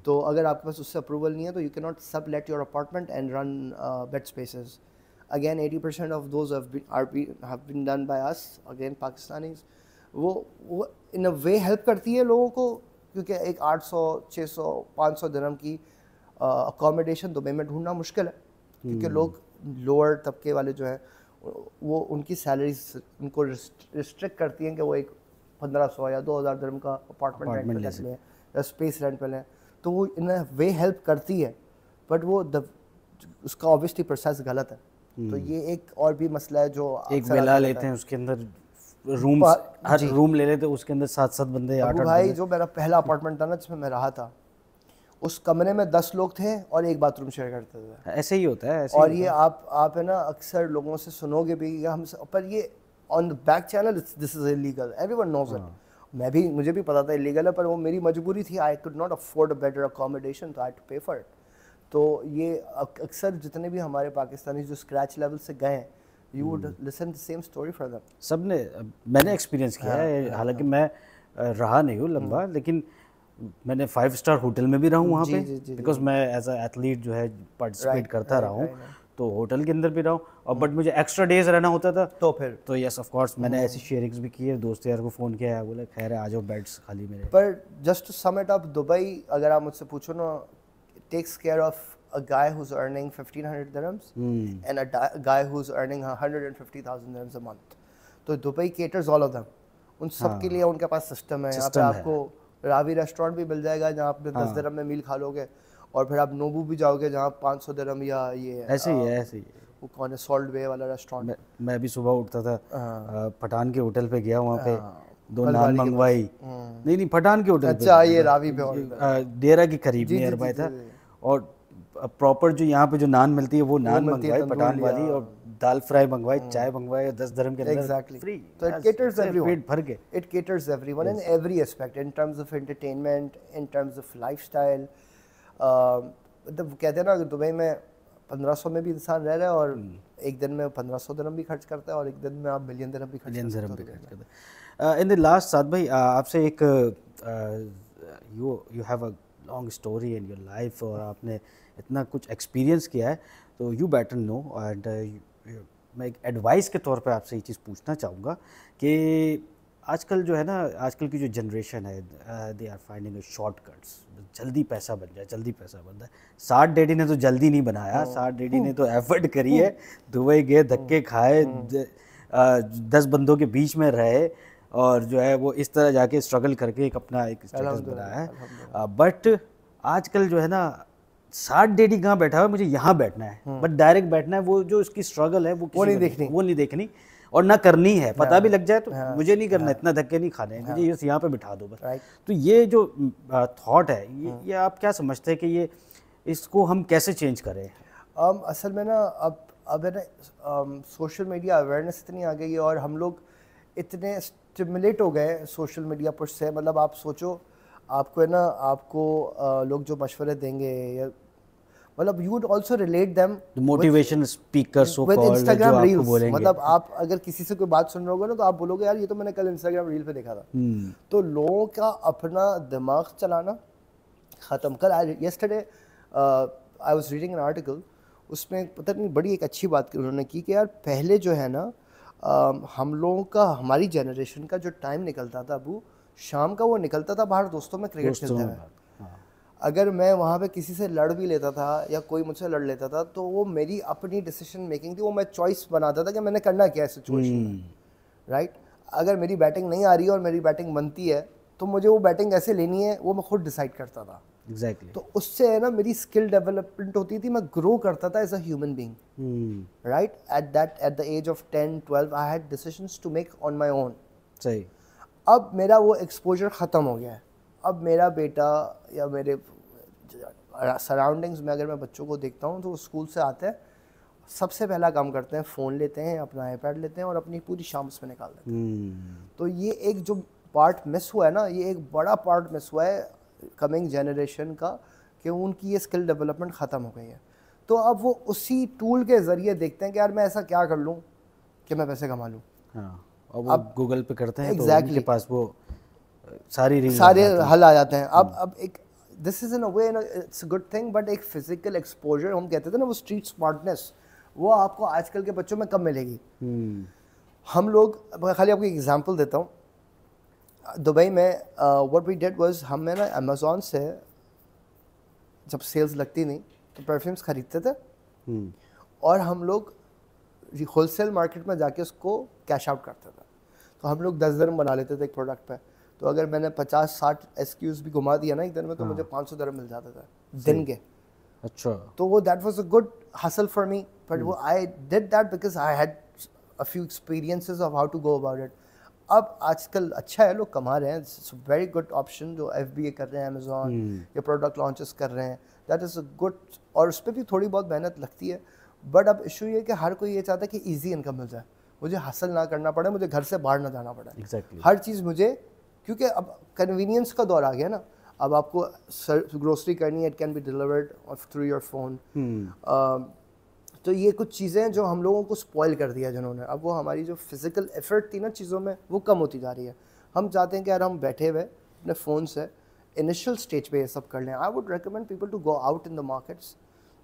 تو اگر آپ کے پاس اس سے اپروول نہیں ہے تو you cannot sublet your apartment and run bed spaces. Again 80% of those have been done by us, again Pakistanis. وہ in a way help کرتی ہے لوگوں کو, کیونکہ ایک 800 600 500 درہم کی اکوموڈیشن دبئی میں ڈھونڈنا مشکل ہے, کیونکہ لوگ لوور طبقے والے جو ہیں وہ ان کی سیلریز ان کو ریسٹرکٹ کرتی ہیں کہ وہ ایک 1500 یا 2000 درہم کا اپارٹمنٹ رینٹ پہ لیں یا اسپیس رینٹ پہ لیں, تو وہ ان اے وے ہیلپ کرتی ہے, بٹ وہ اس کا اوبویسلی پروسیس غلط ہے. تو یہ ایک اور بھی مسئلہ ہے جو ایک ویلا لیتے ہیں اس کے اندر رومز, ہر روم لے لیتے اس کے اندر 7 بندے 8 بھائی. جو میرا پہلا اپارٹمنٹ تھا نا جس میں میں رہا تھا, اس کمرے میں 10 لوگ تھے اور ایک باتھ روم شیئر کرتے تھے. ایسے ہی ہوتا ہے. اور یہ آپ ہے نا اکثر لوگوں سے سنو گے بھی ہم, پر یہ on the back channel this is illegal, everyone knows it. مجھے بھی پتا تھا الیگل ہے, پر وہ میری مجبوری تھی. I could not afford a better accommodation, تو آئی ٹو پے فار اٹ. تو یہ اکثر جتنے بھی ہمارے پاکستانی جو اسکریچ لیول سے گئے ہیں, you would listen the same story for them. سب نے, میں نے ایکسپیرینس کیا ہے, حالانکہ میں رہا نہیں ہوں لمبا, لیکن میں نے 5 اسٹار ہوٹل میں بھی رہا ہوں وہاں پہ, بیکاز میں ایز اے ایتھلیٹ جو ہے پارٹیسپیٹ کرتا رہا ہوں, تو ہوٹل کے اندر بھی رہا ہوں. اور بٹ مجھے ایکسٹرا ڈیز رہنا ہوتا تھا تو یس آف کورس میں نے ایسی شیئرنگس بھی کی ہے. دوست یار کو فون کیا ہے, بولے خیر ہے آ جاؤ بیڈس خالی میرے. پر just to sum it up, Dubai اگر آپ مجھ سے پوچھو نا, take care of a guy who's earning 1500 dirhams and a guy who's earning 150,000 dirhams a month. تو Dubai caters all of them. ان سب کے لیے ان کے پاس سسٹم ہے. یہاں پہ آپ کو راوی ریسٹورینٹ بھی مل جائے گا جہاں آپ 10 درہم میں میل کھا لو گے, اور پھر آپ نوبو بھی جاؤ گے جہاں 500 درہم, یا یہ ایسے ہی ہے. وہ کون ہے, سالٹ وے والا ریسٹورینٹ. میں بھی صبح اٹھتا تھا, پٹھان کے ہوٹل پہ گیا, وہاں پہ 2 نان منگوائی. نہیں پٹھان کے ہوٹل پہ, اچھا یہ راوی پہ ڈیرا کے قریب نیئر بائی تھا. اور پراپر جو یہاں پہ جو نان ملتی ہے وہ نان منگوائی پٹھان والی, اور دال فرائی منگوائی, چائے منگوائی, 10 درہم کے اندر free. So it caters everyone. پیٹ بھر کے. It caters everyone in every aspect, in terms of entertainment, in terms of lifestyle. کہتے ہیں نا کہ دبئی میں 1500 میں بھی انسان رہ رہا ہے, اور ایک دن میں 1500 درہم بھی خرچ کرتا ہے, اور ایک دن میں آپ ملین درہم بھی خرچ کرتے ہیں. ان دی لاسٹ سعد بھائی, آپ سے ایک you have a long story in your life, اور آپ نے اتنا کچھ ایکسپیرینس کیا ہے, تو یو بیٹر نو. اینڈ میں ایک ایڈوائس کے طور پہ آپ سے یہ چیز پوچھنا چاہوں گا کہ آج کل جو ہے نا, آج کل کی جو جنریشن ہے, they are finding a shortcuts, جلدی پیسہ بن جائے, جلدی پیسہ بنتا ہے. 60 ڈیڈی نے تو جلدی نہیں بنایا, 60 ڈیڈی نے تو ایفرٹ کری ہے, دبئی گئے, دھکے کھائے, 10 بندوں کے بیچ میں رہے, اور جو ہے وہ اس طرح جا کے اسٹرگل کر کے ایک اپنا ایک اسٹیٹس بنایا ہے. بٹ آج کل جو ہے نا 60 ڈیڈی کہاں بیٹھا ہوا, مجھے یہاں بیٹھنا ہے, بٹ ڈائریکٹ بیٹھنا ہے. وہ جو اس کی اسٹرگل ہے وہ نہیں دیکھنی اور نہ کرنی ہے. پتہ بھی لگ جائے تو مجھے نہیں کرنا, اتنا دھکے نہیں کھانے, مجھے یہاں پہ بٹھا دو بس. تو یہ جو تھاٹ ہے, یہ آپ کیا سمجھتے ہیں کہ یہ اس کو ہم کیسے چینج کریں؟ اصل میں نا اب ہے نا سوشل میڈیا اویئرنیس اتنی آ گئی ہے, اور ہم لوگ اتنے اسٹیمولیٹ ہو گئے سوشل میڈیا پش سے. مطلب آپ سوچو, آپ کو ہے نا, آپ کو لوگ جو مشورے دیں گے, یا مطلب you would also relate them motivation speaker so called Instagram جو آپ کو ریلز. بولیں گے, مطلب آپ اگر کسی سے کوئی بات سن رہے ہوگے نا, تو آپ بولو گے یار یہ تو میں نے کل انسٹاگرام ریل پہ دیکھا تھا. تو لوگوں کا اپنا دماغ چلانا ختم. کل yesterday I was reading an article, اس میں پتہ نہیں بڑی ایک اچھی بات انہوں نے کی کہ یار پہلے جو ہے نا ہم لوگوں کا, ہماری جنریشن کا جو ٹائم نکلتا تھا ابو, شام کا وہ نکلتا تھا باہر دوستوں میں کرکٹ کھیلتے ہوئے. اگر میں وہاں پہ کسی سے لڑ بھی لیتا تھا یا کوئی مجھ سے لڑ لیتا تھا, تو وہ میری اپنی ڈیسیشن میکنگ تھی, وہ میں چوائس بناتا تھا کہ میں نے کرنا کیا ہے سچویشن میں, رائٹ. اگر میری بیٹنگ نہیں آ رہی ہے اور میری بیٹنگ بنتی ہے, تو مجھے وہ بیٹنگ ایسے لینی ہے, وہ میں خود ڈیسائڈ کرتا تھا. ایگزیکٹلی. تو اس سے ہے نا میری اسکل ڈیولپمنٹ ہوتی تھی, میں گرو کرتا تھا as a human being, right. At the age of 10-12 I had decisions to make on my own. صحیح. اب میرا وہ ایکسپوجر ختم ہو گیا ہے. اب میرا بیٹا یا میرے سراؤنڈنگز میں اگر میں بچوں کو دیکھتا ہوں, تو وہ اسکول سے آتے ہیں, سب سے پہلا کام کرتے ہیں فون لیتے ہیں, اپنا آئی پیڈ لیتے ہیں, اور اپنی پوری شام اس میں نکال دیتے ہیں. تو یہ ایک جو پارٹ مس ہوا ہے نا, یہ ایک بڑا پارٹ مس ہوا ہے کمنگ جنریشن کا, کہ کہ ان کی یہ اسکل ڈیولپمنٹ ختم ہو گئی ہے. تو اب وہ اسی ٹول کے ذریعے دیکھتے ہیں کہ یار میں ایسا کیا کر لوں کہ میں پیسے کما لوں. ہاں اور وہ گوگل پہ کرتے ہیں تو ان کے پاس وہ سارے حل آ جاتے ہیں. اب ایک this is in a way it's a good thing, but ایک فزیکل ایکسپوجر ہم کہتے تھے نا, وہ اسٹریٹ اسمارٹنیس, وہ آپ کو آج کل کے بچوں میں کب ملے گی. ہم لوگ, خالی آپ کو ایک ایگزامپل دیتا ہوں, دبئی میں واٹ وی ڈیڈ واز, ہم نے نا امیزون سے جب سیلز لگتی نہیں تو پرفیومس خریدتے تھے اور ہم لوگ ہول سیل مارکیٹ میں جا کے اس کو کیش آؤٹ کرتے تھے. تو ہم لوگ 10 درہم بنا لیتے تھے ایک پروڈکٹ پہ, تو اگر میں نے 50-60 SKUs بھی گھما دیا نا ایک دن میں, تو مجھے 500 درہم مل جاتے تھے دن کے. اچھا, تو وہ that was a good hustle for me, but وہ I did that because I had a few experiences of how to go about it. اب آج کل اچھا ہے, لوگ کما رہے ہیں, it's a very good option. جو FBA کر رہے ہیں امیزون, یا پروڈکٹ لانچز کر رہے ہیں, دیٹ از اے گڈ, اور اس پہ بھی تھوڑی بہت محنت لگتی ہے. بٹ اب ایشو یہ کہ ہر کوئی یہ چاہتا ہے کہ ایزی انکم مل جائے, مجھے حاصل نہ کرنا پڑے, مجھے گھر سے باہر نہ جانا پڑے. ہر چیز مجھے, کیونکہ اب کنوینئنس کا دور آ گیا نا, اب آپ کو گروسری کرنی ہے, it can be delivered through your phone. تو یہ کچھ چیزیں جو ہم لوگوں کو اسپوائل کر دیا جنہوں نے. اب وہ ہماری جو فزیکل ایفرٹ تھی نا چیزوں میں, وہ کم ہوتی جا رہی ہے. ہم چاہتے ہیں کہ یار ہم بیٹھے ہوئے اپنے فون سے انیشیل اسٹیج پہ یہ سب کر لیں. I would recommend people to go out in the markets,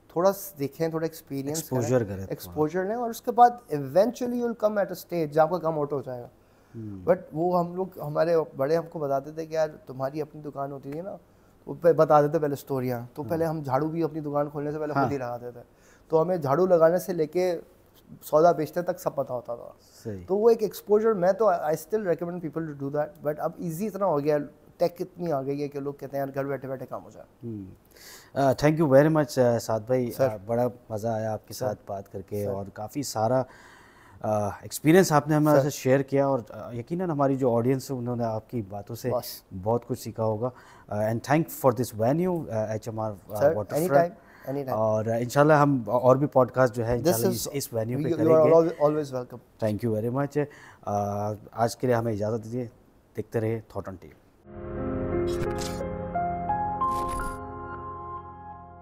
تھوڑا دیکھیں, تھوڑا ایکسپوجر لیں, اور اس کے بعد eventually you will come at a stage جہاں کا کم آؤٹ ہو جائے گا. بٹ وہ ہم لوگ, ہمارے بڑے ہم کو بتاتے تھے کہ یار تمہاری اپنی دکان ہوتی تھی نا, وہ بتا دیتے پہلے اسٹوریاں. تو پہلے ہم جھاڑو بھی اپنی دکان کھولنے سے پہلے خود ہی لگاتے تھے, تو ہمیں جھاڑو لگانے سے لے کے سودا بیچنے تک سب پتہ ہوتا تھا. تو وہ ایک ایکسپوجر, میں تو I still recommend people to do that. But اب ایزی اتنا ہو گیا, ٹیک اتنی آ گئی ہے کہ لوگ کہتے ہیں یار گھر بیٹھے بیٹھے کام ہو جائے. تھینک یو ویری مچ سعد بھائی, بڑا مزہ آیا آپ کے ساتھ بات کر کے, اور کافی سارا ایکسپیرینس آپ نے ہمارے ساتھ شیئر کیا, اور یقیناً ہماری جو آڈینس ہے انہوں نے آپ کی باتوں سے بہت کچھ سیکھا ہوگا. And thank for this venue HMR water front, اور انشاءاللہ ہم اور بھی پوڈ کاسٹ جو ہے انشاءاللہ اس وینیو پہ کریں گے. Thank you very much. آج کے لیے ہمیں اجازت دیجیے, دیکھتے رہے تھاٹ آن ٹیپ.